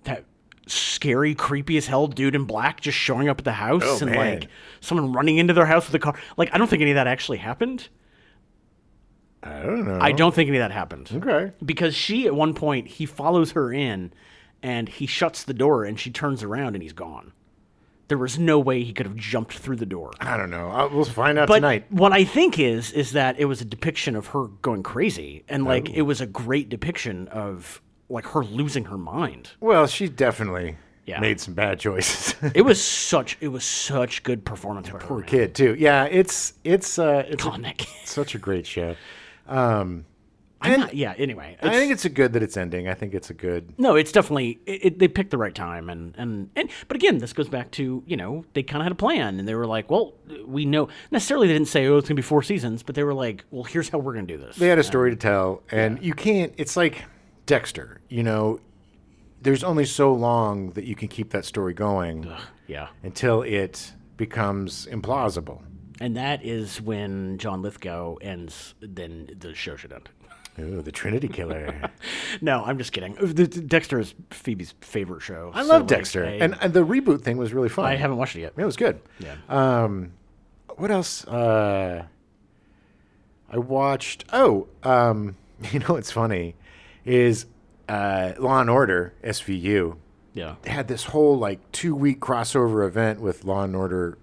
that scary, creepy as hell dude in black just showing up at the house Oh, and man. like someone running into their house with a car. Like I don't think any of that actually happened. I don't know. I don't think any of that happened. Okay. Because she at one point he follows her in, and he shuts the door, and she turns around, and he's gone. There was no way he could have jumped through the door. I don't know. We'll find out But tonight. what I think is that it was a depiction of her going crazy, and like it was a great depiction of like her losing her mind. Well, she definitely Yeah. made some bad choices. It was such good performance by her. Poor man. kid too. Yeah, it's God, that kid. such a great show. Anyway, I think it's a good that it's ending. I think it's a good. no, it's definitely they picked the right time, and but again, this goes back to they kind of had a plan, and they were like, well, we know necessarily they didn't say it's gonna be 4 seasons, but they were like, well, here's how we're gonna do this. They had a story to tell, and you can't. It's like Dexter. There's only so long that you can keep that story going Yeah, until it becomes implausible. and that is when John Lithgow ends. Then the show should end. Ooh, the Trinity Killer. No, I'm just kidding. Dexter is Phoebe's favorite show. I love Dexter, and the reboot thing was really fun. I haven't watched it yet. It was good. Yeah. What else? I watched. What's funny is Law and Order SVU Yeah. had this whole 2-week crossover event with Law and Order.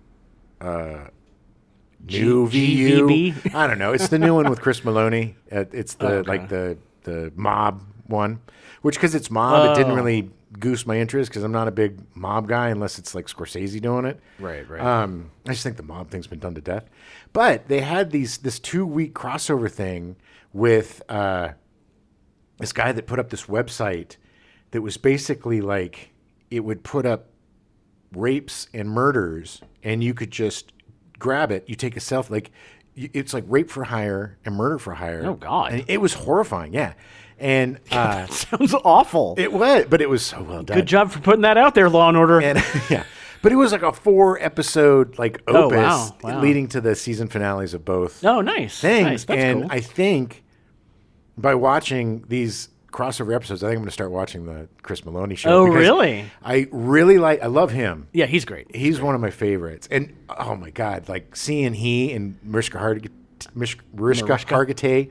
New VU. GVB? I don't know. It's the new one with Chris Maloney. It's the okay. the mob one, which because it's mob, it didn't really goose my interest because I'm not a big mob guy unless it's like Scorsese doing it. Right. I just think the mob thing's been done to death. But they had this 2-week crossover thing with this guy that put up this website that was basically like it would put up rapes and murders, and you could just grab it. You take a selfie, it's like rape for hire and murder for hire. Oh, God. And it was horrifying. Yeah, and Sounds awful. it was, but it was so well done. Good job for putting that out there, Law and Order. And yeah, but it was like a 4-episode opus Oh, wow. leading to the season finales of both Oh, nice. things. Nice. That's And cool. I think by watching these crossover episodes, I think I'm going to start watching the Chris Maloney show. Oh, because really? I love him. Yeah, he's great. He's one of my favorites. And oh my God, seeing he and Mariska Hargitay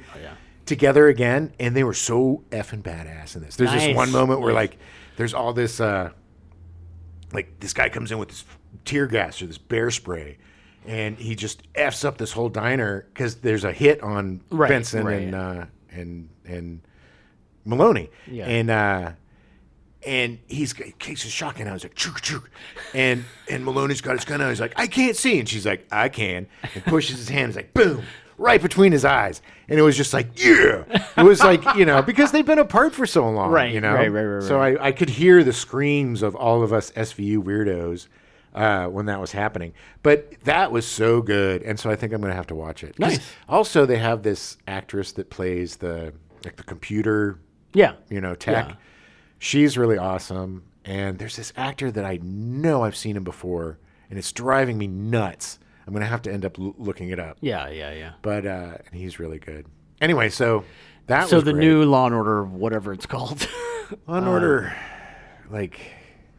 together again, and they were so effing badass in this. There's this Nice. one moment where there's all this this guy comes in with this tear gas or this bear spray, and he just F's up this whole diner because there's a hit on Right, Benson right. and Maloney. Yeah. And he's takes his shotgun out. He's like, chook, chook. And Maloney's got his gun out. He's like, I can't see. And she's like, I can. And pushes his hand. He's like, boom. right between his eyes. And it was just like, yeah. It was like, because they've been apart for so long, Right. So I could hear the screams of all of us SVU weirdos when that was happening. But that was so good. And so I think I'm going to have to watch it. Nice. Also, they have this actress that plays the computer, Yeah. tech. Yeah. She's really awesome. And there's this actor that I know I've seen him before, and it's driving me nuts. I'm going to have to end up looking it up. Yeah. But he's really good. Anyway, so that So was the great. new Law and Order, whatever it's called. Law and Order, like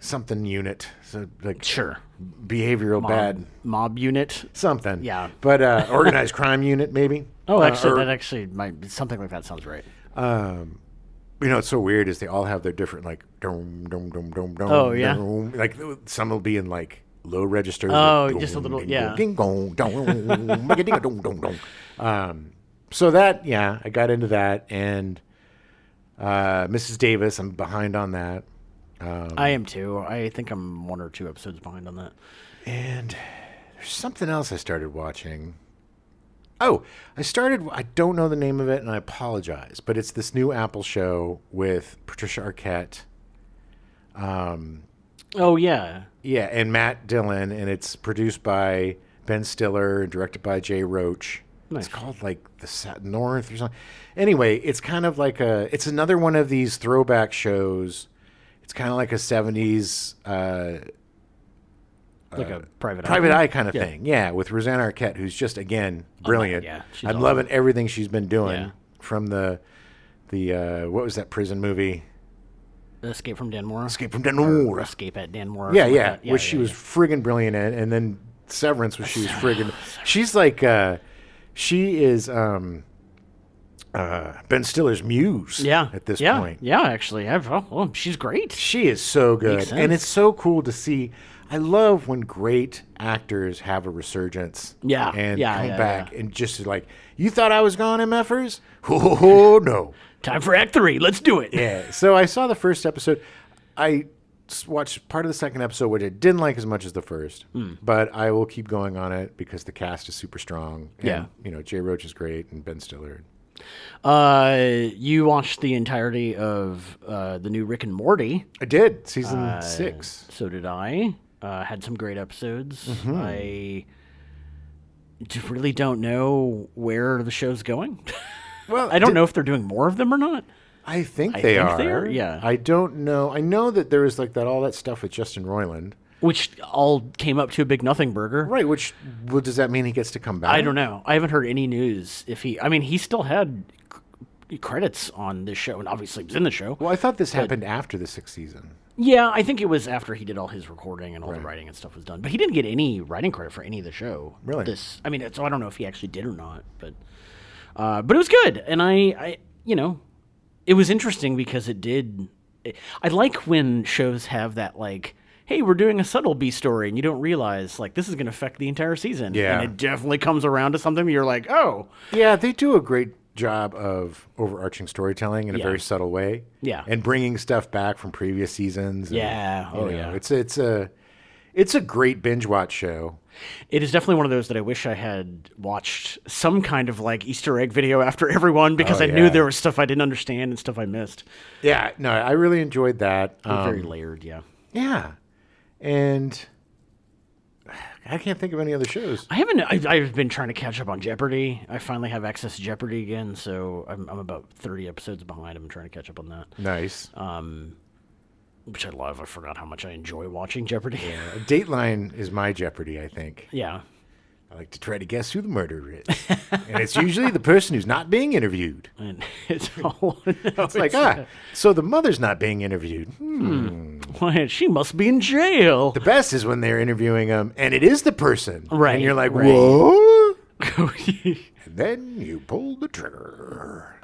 something unit. So like Sure. behavioral bad Mob unit. something. Yeah. But organized crime unit maybe. Oh, actually, or- that actually might something like that sounds right. It's so weird is they all have their different like dum dum dum dum dum. Oh, yeah? dum. Like some will be in like low registers. Oh, like, just a dum, little- ding, yeah. Ding dong dong. Ding dong dong dong. So that I got into that, and Mrs. Davis, I'm behind on that. I am too. I think I'm 1 or 2 episodes behind on that. And there's something else I started watching. Oh, I don't know the name of it, and I apologize, but it's this new Apple show with Patricia Arquette. Oh yeah. Yeah, and Matt Dillon, and it's produced by Ben Stiller and directed by Jay Roach. Nice. It's called like the North or something. Anyway, it's kind of like it's another one of these throwback shows. It's kind of like a 70s Like a private eye kind of Yeah. thing. Yeah, with Rosanna Arquette, who's just, again, brilliant. yeah, she's I'm awesome. loving everything she's been doing Yeah. from the what was that prison movie? Escape from Danmore. Escape from Danmore. Escape at Danmore. or Yeah, something yeah, like that. which she was friggin' brilliant in, and then Severance, which she was friggin'. She's like, she is Ben Stiller's muse. Yeah. At this yeah. point, Yeah, actually, she's great. she is so good, Makes and sense. it's so cool to see. I love when great actors have a resurgence. Yeah, and yeah, come yeah, back yeah. and just like, you thought I was gone, MFers? Oh no. Time for Act 3. Let's do it. Yeah. So I saw the first episode. I watched part of the second episode, which I didn't like as much as the first. But I will keep going on it because the cast is super strong. And, Yeah. Jay Roach is great and Ben Stiller. You watched the entirety of the new Rick and Morty. I did. Season 6. So did I. Had some great episodes. Mm-hmm. I really don't know where the show's going. Well, I don't know if they're doing more of them or not. I think I they think are. they are, yeah. I don't know. I know that there was like all that stuff with Justin Roiland. Which all came up to a big nothing burger. Right. Which, does that mean he gets to come back? I don't know. I haven't heard any news. He still had credits on this show, and obviously he was in the show. Well, I thought this happened after the 6th season. Yeah, I think it was after he did all his recording and all the writing and stuff was done. But he didn't get any writing credit for any of the show. Really? So I don't know if he actually did or not. But it was good, and I it was interesting because I like when shows have that like, hey, we're doing a subtle B story, and you don't realize like this is going to affect the entire season. Yeah. And it definitely comes around to something where you're like, oh, Yeah, they do a great job of overarching storytelling in a Yeah. very subtle way. Yeah. And bringing stuff back from previous seasons. And, Yeah. Oh, yeah. It's a great binge watch show. it is definitely one of those that I wish I had watched some kind of like Easter egg video after everyone because Oh, I knew yeah. there was stuff I didn't understand and stuff I missed. Yeah, no, I really enjoyed that. Very layered, yeah. Yeah. And I can't think of any other shows. I've been trying to catch up on Jeopardy. I finally have access to Jeopardy again, so I'm about 30 episodes behind. I'm trying to catch up on that, Nice. which I love. I forgot how much I enjoy watching Jeopardy. Dateline is my Jeopardy, I think. Yeah. I like to try to guess who the murderer is. And it's usually the person who's not being interviewed. And it's all It's like, so the mother's not being interviewed. why, she must be in jail. The best is when they're interviewing them, and it is the person. Right, And you're like, right. what? And then you pull the trigger.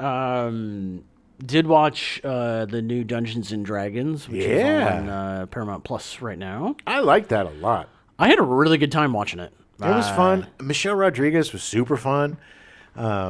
Did watch the new Dungeons and Dragons, which is on Paramount Plus right now. I like that a lot. I had a really good time watching it. It was fun. Michelle Rodriguez was super fun.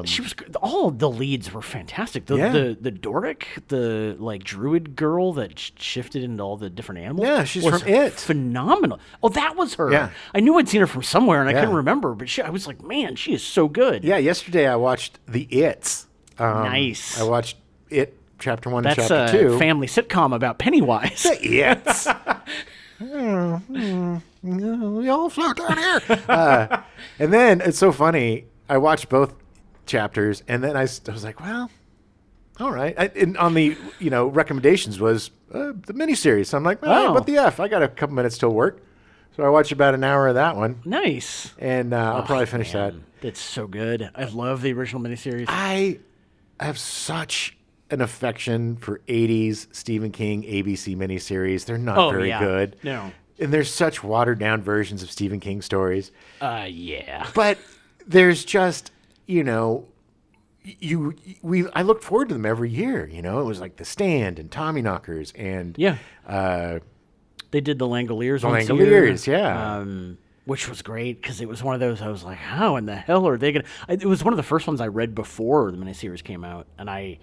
She was all the leads were fantastic. The Doric, the like druid girl that shifted into all the different animals. Yeah, she's was from It. phenomenal. Oh, that was her. Yeah. I knew I'd seen her from somewhere and I Yeah. couldn't remember, but I was like, man, she is so good. Yeah, yesterday I watched The It's. Nice. I watched It Chapter 1 That's and Chapter 2. a family sitcom about Pennywise. The It's. We all float down here. And then it's so funny. I watched both chapters, and then I was like, well, all right. And on the recommendations was the miniseries. So I'm like, well, what the F? I got a couple minutes till work. So I watched about an hour of that one. Nice. And I'll probably finish that. It's so good. I love the original miniseries. I have such an affection for 80s Stephen King ABC miniseries. They're not very good. No. And there's such watered down versions of Stephen King stories. Yeah. But there's just, I looked forward to them every year. It was like The Stand and Tommyknockers and they did the Langoliers. Langoliers, yeah. Which was great because it was one of those. I was like, how in the hell are they gonna? It was one of the first ones I read before the miniseries came out, and I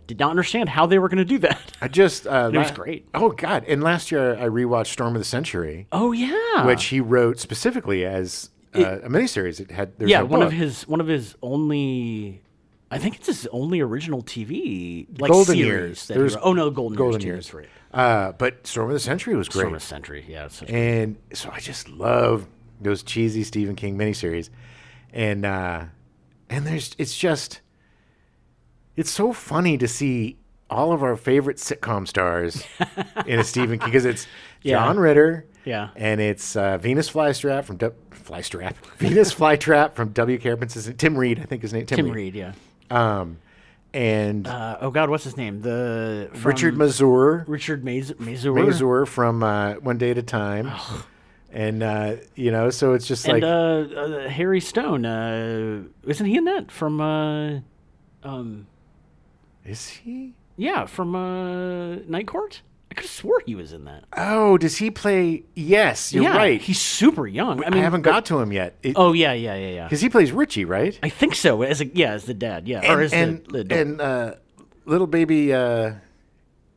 did not understand how they were going to do that. I just it was great. Oh God! And last year I rewatched Storm of the Century. Oh yeah, which he wrote specifically as a miniseries. It had one of his only. I think it's his only original TV Golden series. Years. Golden Years. Right. But Storm of the Century was great. Storm of the Century, yeah. And so I just love those cheesy Stephen King miniseries, and it's so funny to see all of our favorite sitcom stars in a Stephen King, because it's John Ritter, and it's Venus Flytrap from Venus Flytrap from W.K. Princess, Tim Reed, I think his name. Tim Reed, yeah. And oh God, what's his name? Richard Mazur. Richard Mazur. Mazur from One Day at a Time. And so it's just like Harry Stone. Isn't he in that from? Is he? Yeah, from Night Court. I could have swore he was in that. Oh, does he play? Yes, you're right. He's super young. I haven't got to him yet. Yeah. Because he plays Richie, right? I think so. As the dad, yeah. And little baby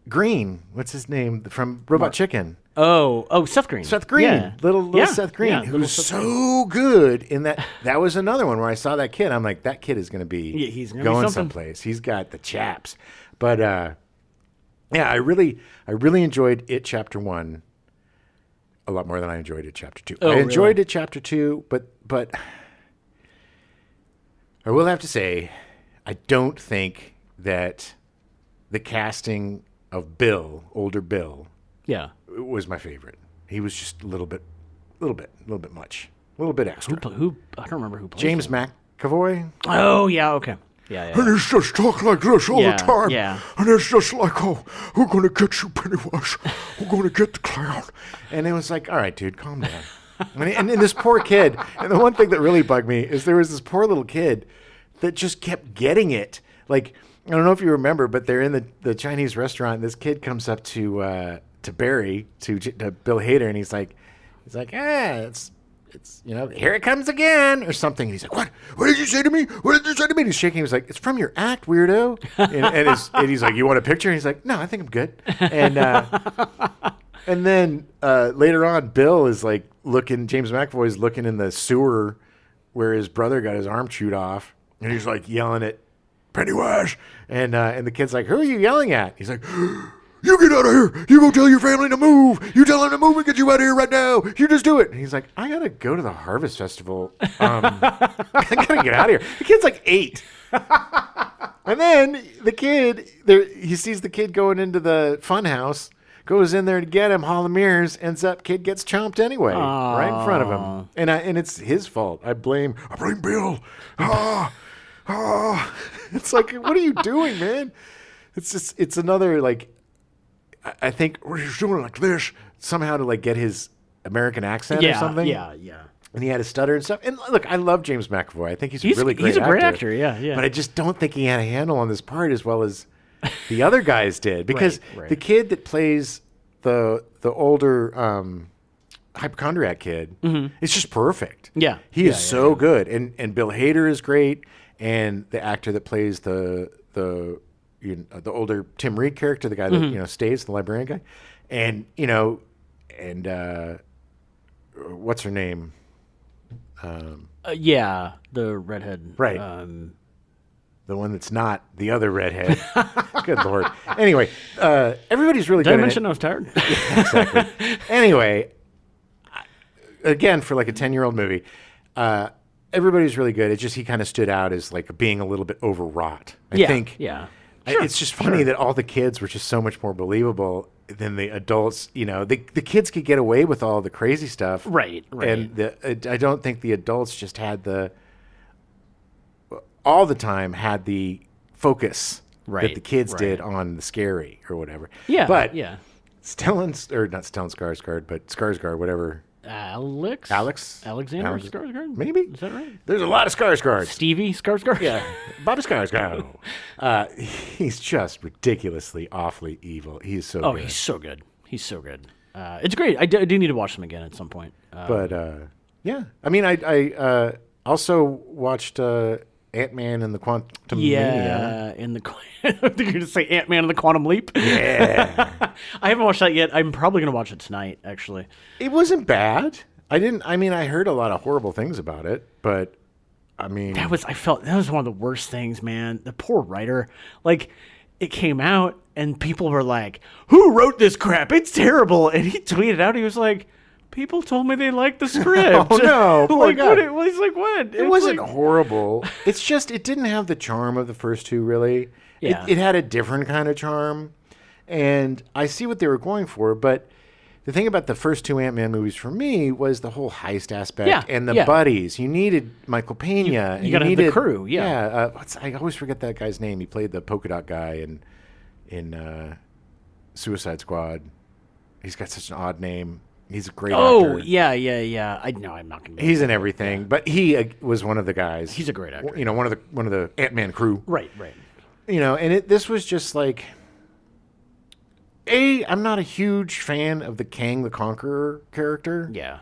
Green. What's his name from Robot Chicken? Oh, Seth Green. Seth Green, yeah. little Seth Green, who's so good in that. That was another one where I saw that kid. I'm like, that kid is going to be going someplace. He's got the chaps. But I really enjoyed It Chapter 1 a lot more than I enjoyed It Chapter 2. I enjoyed It Chapter 2, but I will have to say, I don't think that the casting of Bill, older Bill, was my favorite. He was just a little bit much, a little bit extra. Who I don't remember who played James him. McAvoy. Oh yeah, okay. Yeah. And he's just talk like this all the time. Yeah. And it's just like, oh, we're going to get you, Pennywise. We're going to get the clown. And it was like, all right, dude, calm down. and this poor kid, and the one thing that really bugged me is there was this poor little kid that just kept getting it. Like, I don't know if you remember, but they're in the Chinese restaurant. And this kid comes up to Barry, to Bill Hader, and he's like, it's here it comes again or something. And he's like, what did you say to me? What did you say to me? And he's shaking. He's like, it's from your act, weirdo. And he's like, you want a picture? And he's like, no, I think I'm good. And then later on, Bill is like James McAvoy's looking in the sewer where his brother got his arm chewed off, and he's like yelling at Pennywise, and the kid's like, who are you yelling at? He's like, you get out of here. You go tell your family to move. You tell them to move and get you out of here right now. You just do it. And he's like, I got to go to the Harvest Festival. I got to get out of here. The kid's like 8. And then the kid, he sees the kid going into the fun house, goes in there to get him, haul the mirrors, ends up, kid gets chomped anyway, right in front of him. And it's his fault. I blame Bill. It's like, what are you doing, man? It's another, like, I think he's doing like this somehow to like get his American accent or something. Yeah. And he had a stutter and stuff. And look, I love James McAvoy. I think he's a really great actor. He's a great actor, yeah. But I just don't think he had a handle on this part as well as the other guys did. Because Right. the kid that plays the older hypochondriac kid is just perfect. Yeah. He is so good. And Bill Hader is great. and the actor that plays the older Tim Reed character, the guy that stays, the librarian guy, and what's her name? Yeah, the redhead. Right. The one that's not the other redhead. Good Lord. Anyway, everybody's really Did good I at mention it. I was tired? Exactly. Anyway, again, for like a 10-year-old movie, everybody's really good. It's just he kind of stood out as like being a little bit overwrought. I think. Yeah. It's just funny that all the kids were just so much more believable than the adults. The kids could get away with all the crazy stuff. Right. And I don't think the adults just had all the time had the focus that the kids did on the scary or whatever. Yeah. But yeah. not Stellan Skarsgård, but Skarsgård, whatever. Alexander Skarsgård? Maybe. Is that right? There's a lot of Skarsgårds. Stevie Skarsgård? Yeah. Bobby Skarsgård. He's just ridiculously, awfully evil. He's so good. He's so good. He's so good. It's great. I do need to watch them again at some point. But, yeah. I mean, I also watched Ant-Man and the Quantum Mania. In the... I think you're going to say Ant-Man and the Quantum Leap. Yeah. I haven't watched that yet. I'm probably going to watch it tonight, actually. It wasn't bad. I heard a lot of horrible things about it, but I felt that was one of the worst things, man. The poor writer. Like, it came out and people were like, "Who wrote this crap? It's terrible." And he tweeted out, he was like, "People told me they liked the script." Oh no! Poor like, guy. what? He's like, "What?" It wasn't horrible. It's just it didn't have the charm of the first two, really. Yeah. It had a different kind of charm, and I see what they were going for. But the thing about the first two Ant-Man movies for me was the whole heist aspect and the buddies. You needed Michael Pena. You got to have the crew. I always forget that guy's name. He played the polka dot guy in Suicide Squad. He's got such an odd name. He's a great actor. Oh, yeah. I know I'm not going to. He's in everything, but he was one of the guys. He's a great actor. One of the Ant-Man crew. Right. And this was just like, I'm not a huge fan of the Kang the Conqueror character. Yeah.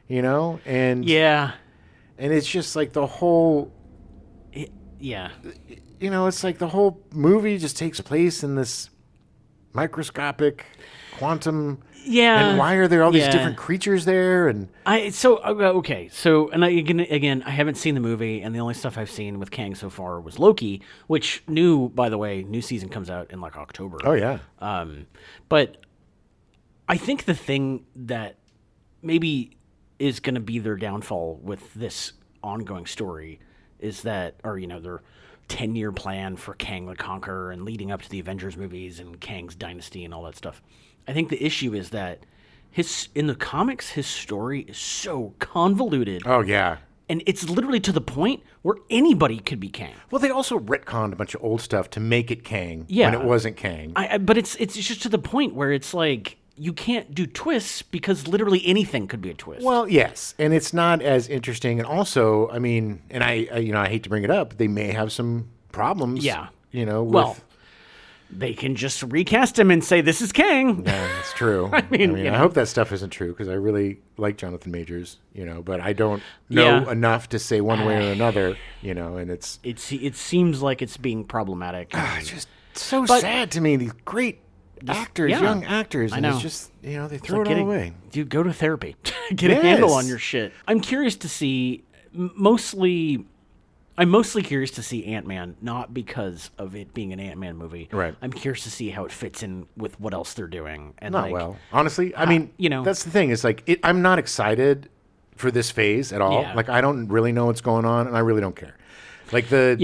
And yeah, and it's just like the whole. Yeah. It's like the whole movie just takes place in this microscopic quantum. Yeah. And why are there all these different creatures there? And okay. So, and again, I haven't seen the movie, and the only stuff I've seen with Kang so far was Loki, which by the way, new season comes out in like October. Oh yeah. But I think the thing that maybe is going to be their downfall with this ongoing story is that, or their 10-year plan for Kang the Conqueror and leading up to the Avengers movies and Kang's dynasty and all that stuff. I think the issue is that in the comics, his story is so convoluted. Oh, yeah. And it's literally to the point where anybody could be Kang. Well, they also retconned a bunch of old stuff to make it Kang when it wasn't Kang. But it's just to the point where it's like you can't do twists because literally anything could be a twist. Well, yes, and it's not as interesting. And also, I hate to bring it up, they may have some problems. Yeah. With, they can just recast him and say, "This is Kang." Yeah, that's true. I hope that stuff isn't true because I really like Jonathan Majors, but I don't know enough to say one way or another, and it seems like it's being problematic. It's just so sad to me. These great actors, young actors, and I know. it's just, they throw it all away. Dude, go to therapy. Get a handle on your shit. I'm curious to see, I'm mostly curious to see Ant-Man, not because of it being an Ant-Man movie. Right. I'm curious to see how it fits in with what else they're doing. And not well. Honestly, that's the thing. It's like, I'm not excited for this phase at all. Yeah. Like, I don't really know what's going on, and I really don't care. Like, the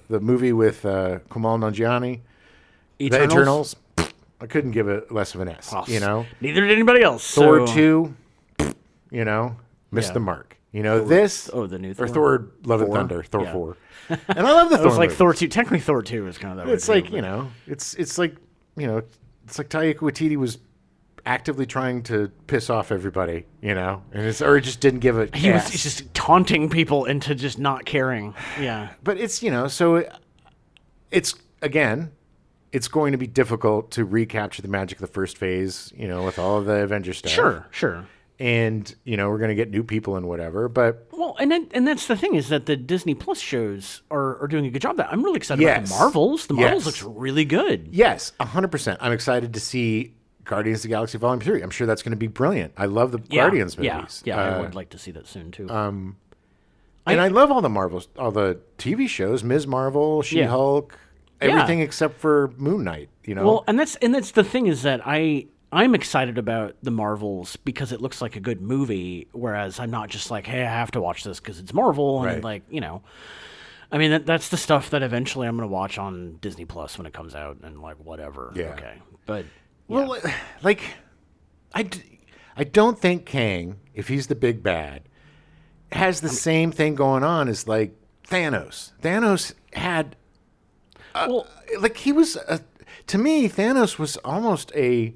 movie with Kumail Nanjiani, The Eternals, I couldn't give it less of an S, Neither did anybody else. Thor 2, missed the mark. the new Thor? Or Thor Love and Thunder, Thor Yeah. 4. And I love the Thor It's like movies. Thor 2. Technically, Thor 2 is kind of that. It's like, it's like, it's like Taika Waititi was actively trying to piss off everybody, and or just didn't give a he was just taunting people into just not caring. Yeah. But it's, so it's, again, it's going to be difficult to recapture the magic of the first phase, with all of the Avengers stuff. Sure. and we're going to get new people and whatever. But Well, and that's the thing is that the Disney Plus shows are doing a good job. That I'm really excited about Yes. the Marvels. The Marvels Yes. looks really good. yes, 100%. I'm excied to see Guardians of the Galaxy Volume 3. I'm sure that's going to be brilliant. I love the Guardians movies. Yeah, I would like to see that soon too. And I love all the Marvels, all the TV shows, Ms. Marvel, She-Hulk, everything except for Moon Knight, Well, and that's the thing is that I'm excited about the Marvels because it looks like a good movie, whereas I'm not just like, hey, I have to watch this because it's Marvel, and Right. I mean that's the stuff that eventually I'm going to watch on Disney Plus when it comes out, and like whatever. Yeah. Okay, but Well, like, I don't think Kang, if he's the big bad, has the same thing going on as like Thanos. Thanos had, like he was, to me, Thanos was almost a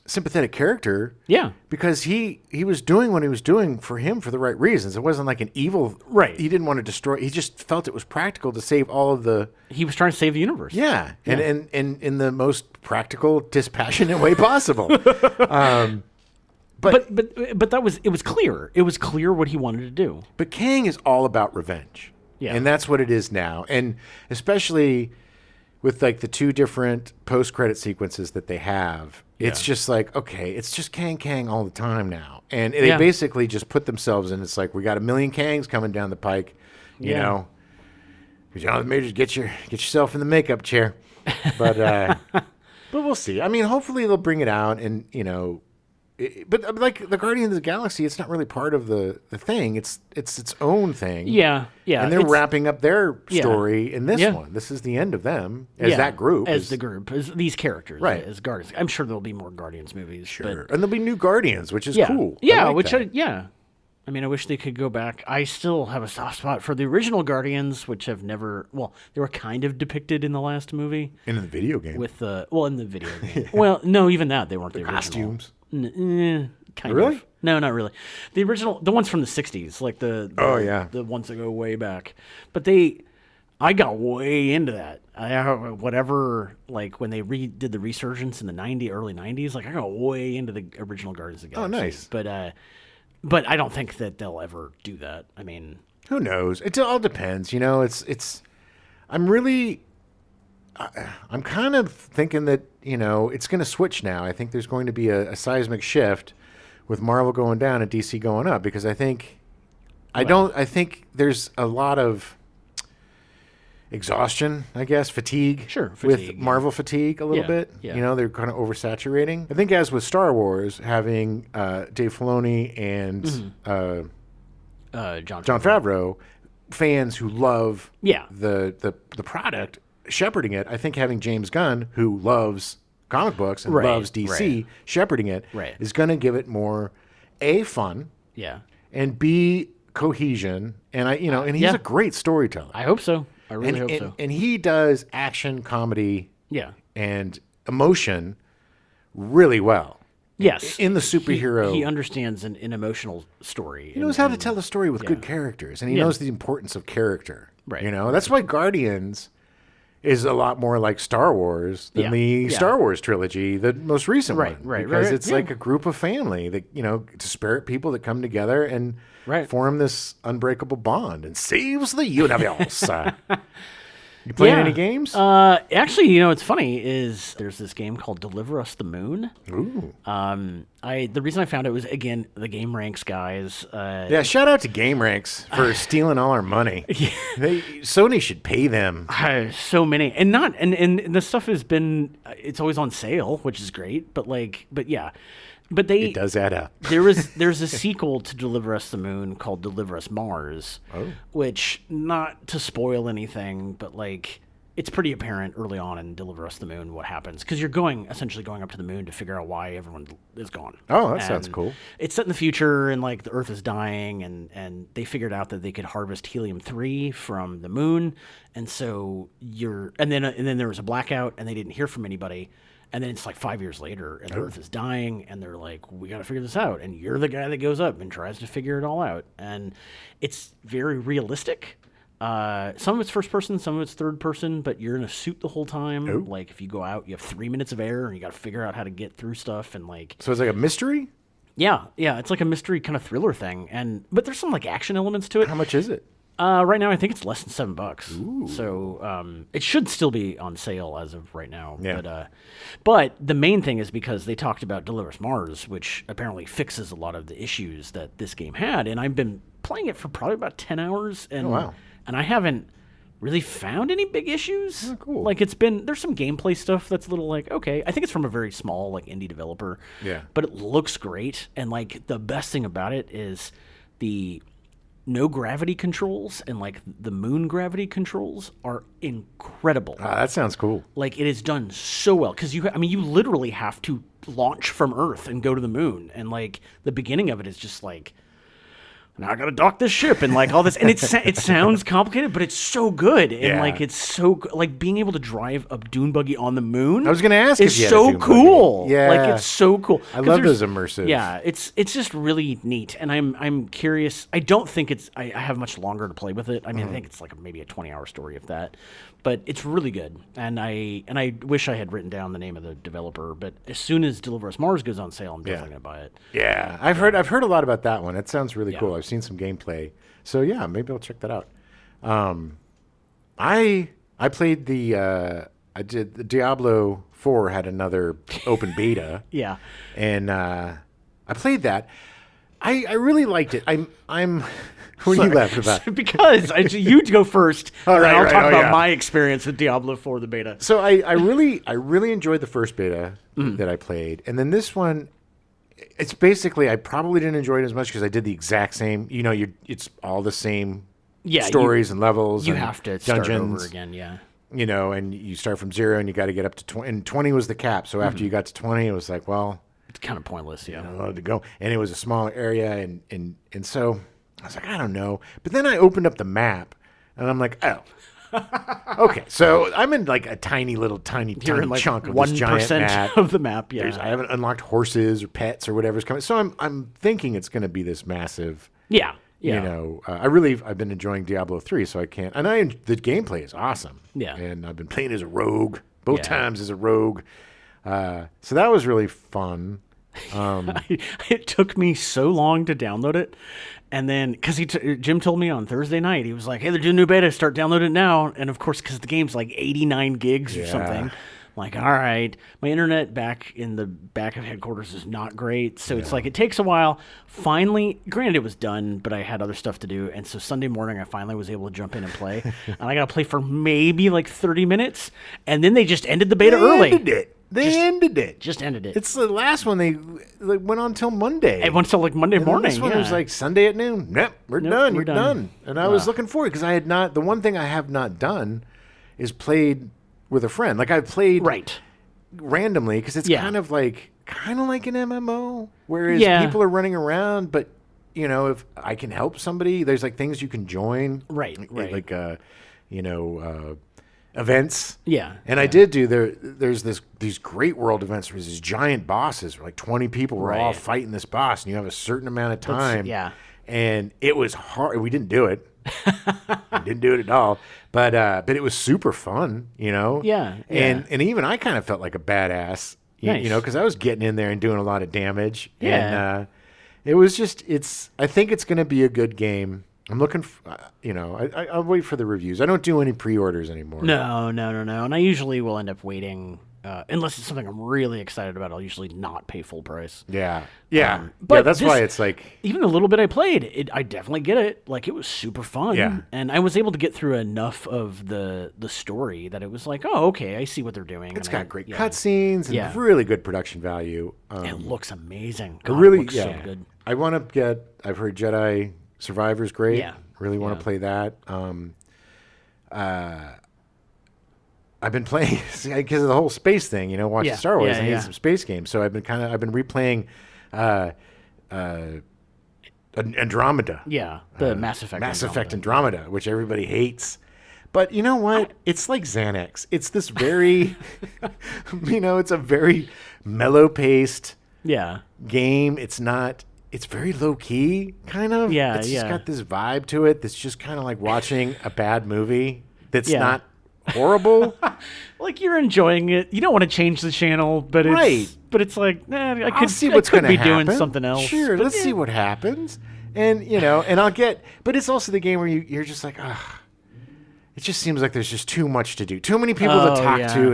sympathetic character. yeah. Because he was doing what he was doing for the right reasons. It wasn't like an evil. Right. He didn't want to destroy. He just felt it was practical to save all of the. He was trying to save the universe. Yeah, and in the most practical, dispassionate way possible. But it was clear. It was clear what he wanted to do. But Kang is all about revenge. Yeah. And that's what it is now. And especially with like the two different post-credit sequences that they have, it's just like, okay, it's just Kang all the time now. And they basically just put themselves in, it's like, we got a million Kangs coming down the pike, you know. Jonathan Majors, get yourself in the makeup chair. But we'll see. I mean, hopefully they'll bring it out and, but like the Guardians of the Galaxy, it's not really part of the thing. It's its own thing. Yeah. And they're wrapping up their story in this Yeah. one. This is the end of them as that group. As the group, as these characters, Right. as Guardians. I'm sure there'll be more Guardians movies. Sure. But And there'll be new Guardians, which is yeah. cool. Yeah, I like that. I mean, I wish they could go back. I still have a soft spot for the original Guardians, which have never. Well, they were kind of depicted in the last movie in the video game. with the. Well, in the video game. Well, no, even that they weren't the original costumes. Kind Really? of. No, not really. The original, the ones from the '60s, like the the ones that go way back. But I got way into that. Whatever, like when they did the resurgence in the early '90s, like I got way into the original Guardians of the Galaxy. Oh, nice. But I don't think that they'll ever do that. I mean, Who knows? It all depends. I'm kind of thinking that, it's going to switch now. I think there's going to be a seismic shift with Marvel going down and DC going up because I think there's a lot of exhaustion, I guess, fatigue. Sure, with fatigue, Marvel fatigue a little Yeah, bit. yeah. They're kind of oversaturating. I think as with Star Wars, having Dave Filoni and John John Favreau, fans who love Yeah. the product, shepherding it. I think having James Gunn, who loves comic books and Right, loves DC, right. shepherding it, Right. is going to give it more fun Yeah, and cohesion. And and he's Yeah. a great storyteller. I hope so. I really hope so. And he does action, comedy, Yeah. and emotion really well. Yes. In the superhero, he understands an emotional story. He knows how to tell a story with good characters, and he knows the importance of character. Right. That's why Guardians is a lot more like Star Wars than Yeah. the Yeah. Star Wars trilogy, the most recent Right, one. right, Because right, it's yeah. like a group of family that, disparate people that come together and Right. form this unbreakable bond and saves the universe. You playing any games? Actually, it's funny is there's this game called Deliver Us the Moon. Ooh. The reason I found it was again the Game Ranks guys. Yeah, shout out to Game Ranks for stealing all our money. Sony should pay them. So many, and the stuff has been. It's always on sale, which is great. But It does add up. there's a sequel to Deliver Us the Moon called Deliver Us Mars, which, not to spoil anything, but it's pretty apparent early on in Deliver Us the Moon what happens, because you're essentially going up to the moon to figure out why everyone is gone. Oh, that sounds cool. It's set in the future, and the Earth is dying, and they figured out that they could harvest helium-3 from the moon, and so and then there was a blackout, and they didn't hear from anybody. And then it's 5 years later, and the Earth is dying, and they're like, we got to figure this out. And you're the guy that goes up and tries to figure it all out. And it's very realistic. Some of it's first person, some of it's third person, but you're in a suit the whole time. If you go out, you have 3 minutes of air, and you got to figure out how to get through stuff. And So it's like a mystery? Yeah, it's like a mystery kind of thriller thing, but there's some like action elements to it. How much is it? Right now, I think it's less than $7. So it should still be on sale as of right now. Yeah. But the main thing is because they talked about Delivers Mars, which apparently fixes a lot of the issues that this game had, and I've been playing it for probably about 10 hours, and and I haven't really found any big issues. Oh, cool. Like there's some gameplay stuff that's a little like, okay. I think it's from a very small like indie developer. Yeah. But it looks great, and like the best thing about it is the no gravity controls and like the moon gravity controls are incredible. That sounds cool. Like it is done so well because you literally have to launch from Earth and go to the moon, and like the beginning of it is just like, now I gotta dock this ship and like all this, and it sounds complicated, but it's so good, and like it's so like being able to drive a dune buggy on the moon. I was gonna ask is if you had a so dune cool. buggy. Yeah, like it's so cool. I love those immersive. Yeah, it's just really neat, and I'm curious. I don't think I have much longer to play with it. I mean, I think it's like maybe a 20-hour story if that, but it's really good, and I wish I had written down the name of the developer, but as soon as Deliver Us Mars goes on sale, I'm definitely gonna buy it. Yeah, I've heard a lot about that one. It sounds really cool. I've seen some gameplay, so yeah, maybe I'll check that out. I played the Diablo 4 had another open beta. Yeah, and I played that. I really liked it. I'm. What are you laughing about? Because you go first, and right, I'll right. talk Oh, about yeah. my experience with Diablo 4, the beta. So I really enjoyed the first beta that I played, and then this one, it's basically I probably didn't enjoy it as much because I did the exact same. You know, it's all the same stories and levels. You and have to start dungeons over again, yeah. You know, and you start from 0 and you got to get up to 20. And 20 was the cap. So after you got to 20, it was like, well, It's kind of pointless, yeah. I don't know to go. And it was a smaller area, and so I was like, I don't know. But then I opened up the map, and I'm like, oh. Okay, so I'm in like a tiny You're in like chunk of this giant 1% map. of the map, yeah. I haven't unlocked horses or pets or whatever's coming. So I'm thinking it's going to be this massive. Yeah. You know, I've been enjoying Diablo 3, so I can't. And the gameplay is awesome. Yeah. And I've been playing as a rogue, both times as a rogue. So that was really fun. It took me so long to download it. And then, because Jim told me on Thursday night, he was like, hey, they're doing new beta, start downloading it now. And of course, because the game's like 89 gigs or something. I'm like, all right. My internet back in the back of headquarters is not great. So it's like, it takes a while. Finally, granted, it was done, but I had other stuff to do. And so Sunday morning, I finally was able to jump in and play. And I got to play for maybe like 30 minutes. And then they just ended the beta early. They ended it. Just ended it. It's the last one. They went on till Monday. It went till like Monday And morning. This one was like Sunday at noon. Nope, we're done. we're You're done. done. And I was looking forward because I had not. The one thing I have not done is played with a friend. Like I've played randomly because it's kind of like an MMO, whereas people are running around. But you know, if I can help somebody, there's like things you can join. Right. Like events. Yeah. And I did do there's these great world events where these giant bosses, where like 20 people were all fighting this boss, and you have a certain amount of time. And it was hard. We didn't do it. We didn't do it at all. But it was super fun, you know? Yeah. And even I kind of felt like a badass, you know, because I was getting in there and doing a lot of damage. Yeah. And it was just, I think it's going to be a good game. I'm looking, I'll wait for the reviews. I don't do any pre-orders anymore. No. And I usually will end up waiting, unless it's something I'm really excited about. I'll usually not pay full price. Yeah. But that's why it's like... Even the little bit I played, I definitely get it. Like, it was super fun. Yeah. And I was able to get through enough of the story that it was like, oh, okay, I see what they're doing. It's got great cutscenes and really good production value. It looks amazing. God, it looks so good. I want to I've heard Jedi Survivor's great. Yeah. Really want to play that. I've been playing because of the whole space thing, you know, watching Star Wars. I need some space games. So I've been replaying Andromeda. Yeah, the Mass Effect. Mass Effect Andromeda, which everybody hates. But you know what? It's like Xanax. It's this very, it's a very mellow-paced game. It's very low-key, kind of. Yeah, It's just got this vibe to it that's just kind of like watching a bad movie that's not horrible. Like you're enjoying it. You don't want to change the channel, but Right. it's like, I I'll could see what's going to be happen. doing something else. Sure, but let's see what happens. And, and I'll get, but it's also the game where you're just like, it just seems like there's just too much to do. Too many people to talk to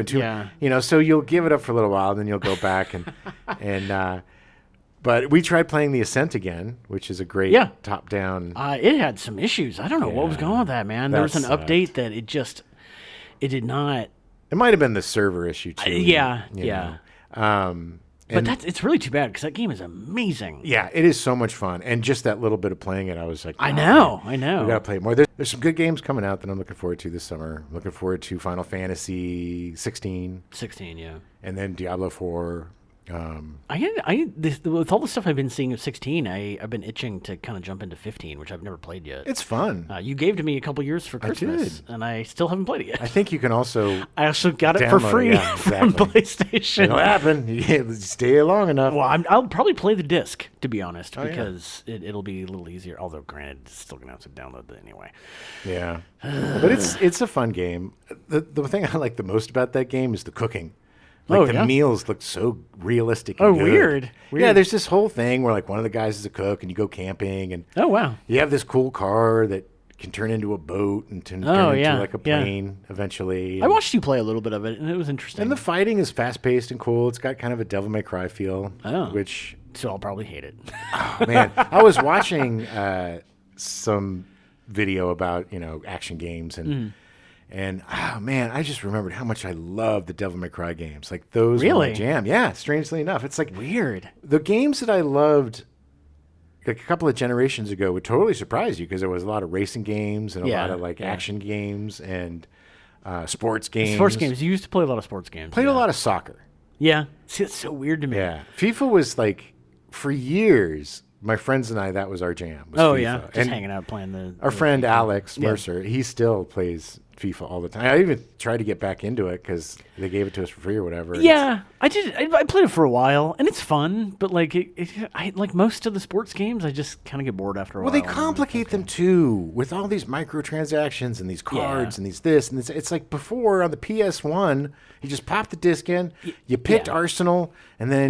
and so you'll give it up for a little while, then you'll go back but we tried playing the Ascent again, which is a great top-down. It had some issues. I don't know what was going on with that, man. There was an update that it did not. It might have been the server issue too. Yeah. But it's really too bad because that game is amazing. Yeah, it is so much fun, and just that little bit of playing it, I was like, I know. We gotta play more. There's some good games coming out that I'm looking forward to this summer. I'm looking forward to Final Fantasy 16. 16, yeah. And then Diablo 4. With all the stuff I've been seeing of 16, I've been itching to kind of jump into 15, which I've never played yet. It's fun. You gave to me a couple years for Christmas, and I still haven't played it yet. I think you can also. I also got it for free from PlayStation. It'll happen. You stay long enough. Well, I'll probably play the disc, to be honest, because it'll be a little easier. Although, granted, it's still gonna have to download it anyway. Yeah, but it's a fun game. The thing I like the most about that game is the cooking. Like the meals look so realistic and good. Weird. Yeah, there's this whole thing where like one of the guys is a cook and you go camping and wow. You have this cool car that can turn into a boat and turn into like a plane eventually. I watched you play a little bit of it and it was interesting. And the fighting is fast paced and cool. It's got kind of a Devil May Cry feel. Which so I'll probably hate it. Oh man. I was watching some video about, action games and oh man, I just remembered how much I love the Devil May Cry games. Like those were my jam. Yeah, strangely enough. It's like weird. The games that I loved like a couple of generations ago would totally surprise you because there was a lot of racing games and a lot of like action games and sports games. Sports games. You used to play a lot of sports games. Played a lot of soccer. Yeah. See, it's so weird to me. Yeah. FIFA was like, for years, my friends and I, that was our jam. Was FIFA. Just hanging out playing our friend FIFA. Alex Mercer, he still plays FIFA all the time. I even tried to get back into it because they gave it to us for free or whatever. Yeah, I did. I played it for a while, and it's fun. But like, I like most of the sports games, I just kind of get bored after a while. Well, they complicate them too with all these microtransactions and these cards and these this and this. It's like before on the PS1, you just popped the disc in, you picked Arsenal, and then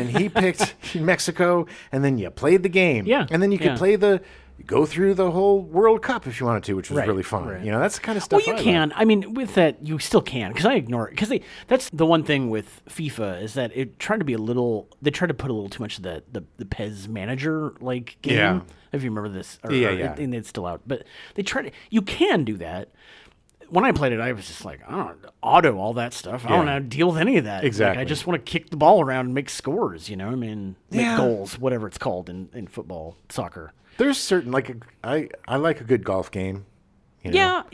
he picked Mexico, and then you played the game. Yeah, and then you could play go through the whole World Cup if you wanted to, which was really fun. Right. That's the kind of stuff. Well, you can. I mean, with that, you still can because I ignore it because that's the one thing with FIFA is that it tried to be they tried to put a little too much of the PES manager like game. Yeah. If you remember this, and it's still out, but they tried to. You can do that. When I played it, I was just like, I don't auto all that stuff. I don't know how to deal with any of that. Exactly. Like, I just want to kick the ball around and make scores. Make goals, whatever it's called in football, soccer. There's certain I like a good golf game. Yeah.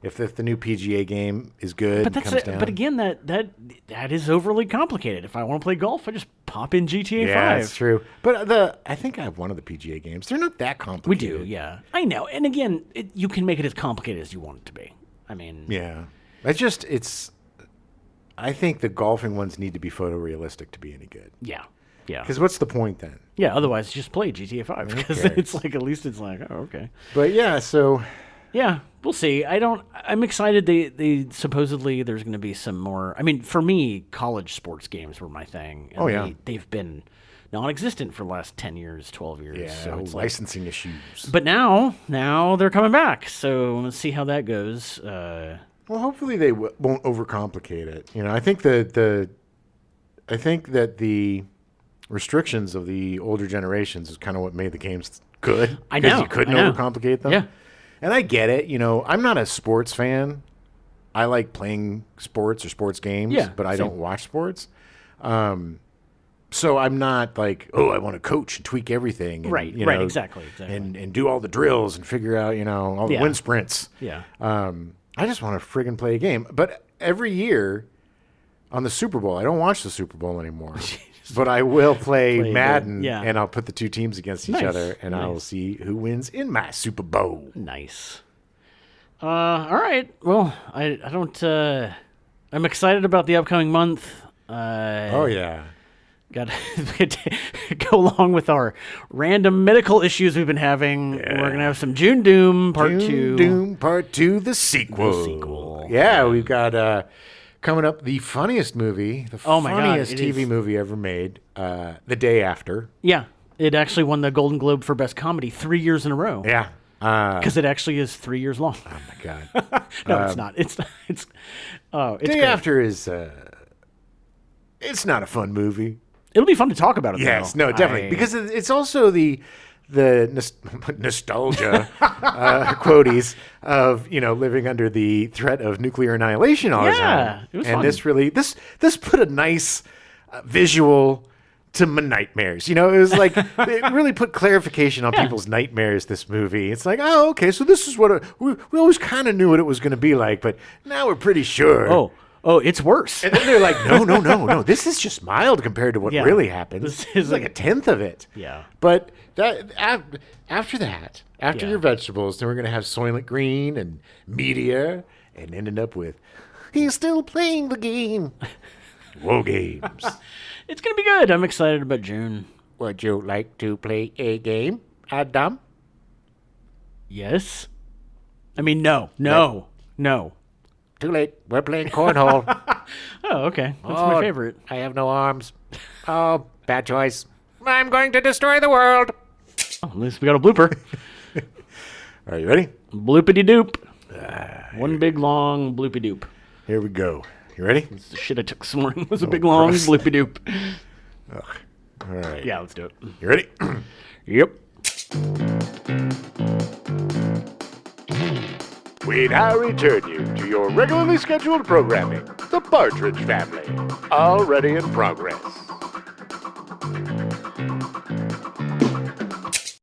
If the new PGA game is good, but again, that is overly complicated. If I want to play golf, I just pop in GTA 5. Yeah, that's true. But I think I have one of the PGA games. They're not that complicated. We do, yeah. I know. And again, you can make it as complicated as you want it to be. I mean, yeah. I think the golfing ones need to be photorealistic to be any good. Yeah. Yeah. Because what's the point then? Yeah. Otherwise, just play GTA 5 because it's like at least it's like okay. But yeah, so yeah, we'll see. I'm excited. They supposedly there's going to be some more. I mean, for me, college sports games were my thing. And they've been non-existent for the last 10 years, 12 years. Yeah, so it's licensing issues. But now they're coming back. So let's see how that goes. Well, hopefully they won't overcomplicate it. I think that the restrictions of the older generations is kind of what made the games good. I know. Because you couldn't overcomplicate them. Yeah. And I get it. I'm not a sports fan. I like playing sports or sports games, but I don't watch sports. So I'm not like, I want to coach and tweak everything. And, right, exactly. And do all the drills and figure out, all the wind sprints. Yeah. I just want to friggin' play a game. But every year on the Super Bowl, I don't watch the Super Bowl anymore. But I will play Madden, and I'll put the two teams against each other, and I will see who wins in my Super Bowl. Nice. All right. Well, I don't. I'm excited about the upcoming month. Oh yeah. Got to go along with our random medical issues we've been having. Yeah. We're gonna have some June Doom Part 2. June Doom Part 2, the sequel. incredible. Yeah, we've got coming up the funniest movie, the Oh my God, funniest it TV is. movie ever made, The Day After. Yeah, it actually won the Golden Globe for Best Comedy 3 years in a row. Yeah. Because it actually is 3 years long. Oh my God. No, it's not. It's not. It's it's Day great. After is it's not a fun movie. It'll be fun to talk about it. Yes, though. no, definitely, because it's also the nostalgia quotes of living under the threat of nuclear annihilation all the Yeah, time. it was and fun. this really this put a nice visual to my nightmares. It was like it really put clarification on people's nightmares. This movie, it's like, oh, okay, so this is what we always kind of knew what it was going to be like, but now we're pretty sure. Oh, it's worse. And then they're like, no, this is just mild compared to what Yeah. really happens. This It's is like a tenth of it. Yeah. But after that, after Yeah. your vegetables, then we're going to have Soylent Green and media and ended up with, he's still playing the game. Whoa, games. It's gonna be good. I'm excited about June. Would you like to play a game, Adam? Yes. I mean, no. Too late. We're playing cornhole. Oh, okay. That's my favorite. I have no arms. Oh, bad choice. I'm going to destroy the world. Oh, at least we got a blooper. Are you ready? Bloopity doop. One big long bloopy doop. Here we go. You ready? The shit I took this morning was a big long gross. bloopy doop. All right. Yeah, let's do it. You ready? Yep. We now return you to your regularly scheduled programming, The Partridge Family, already in progress.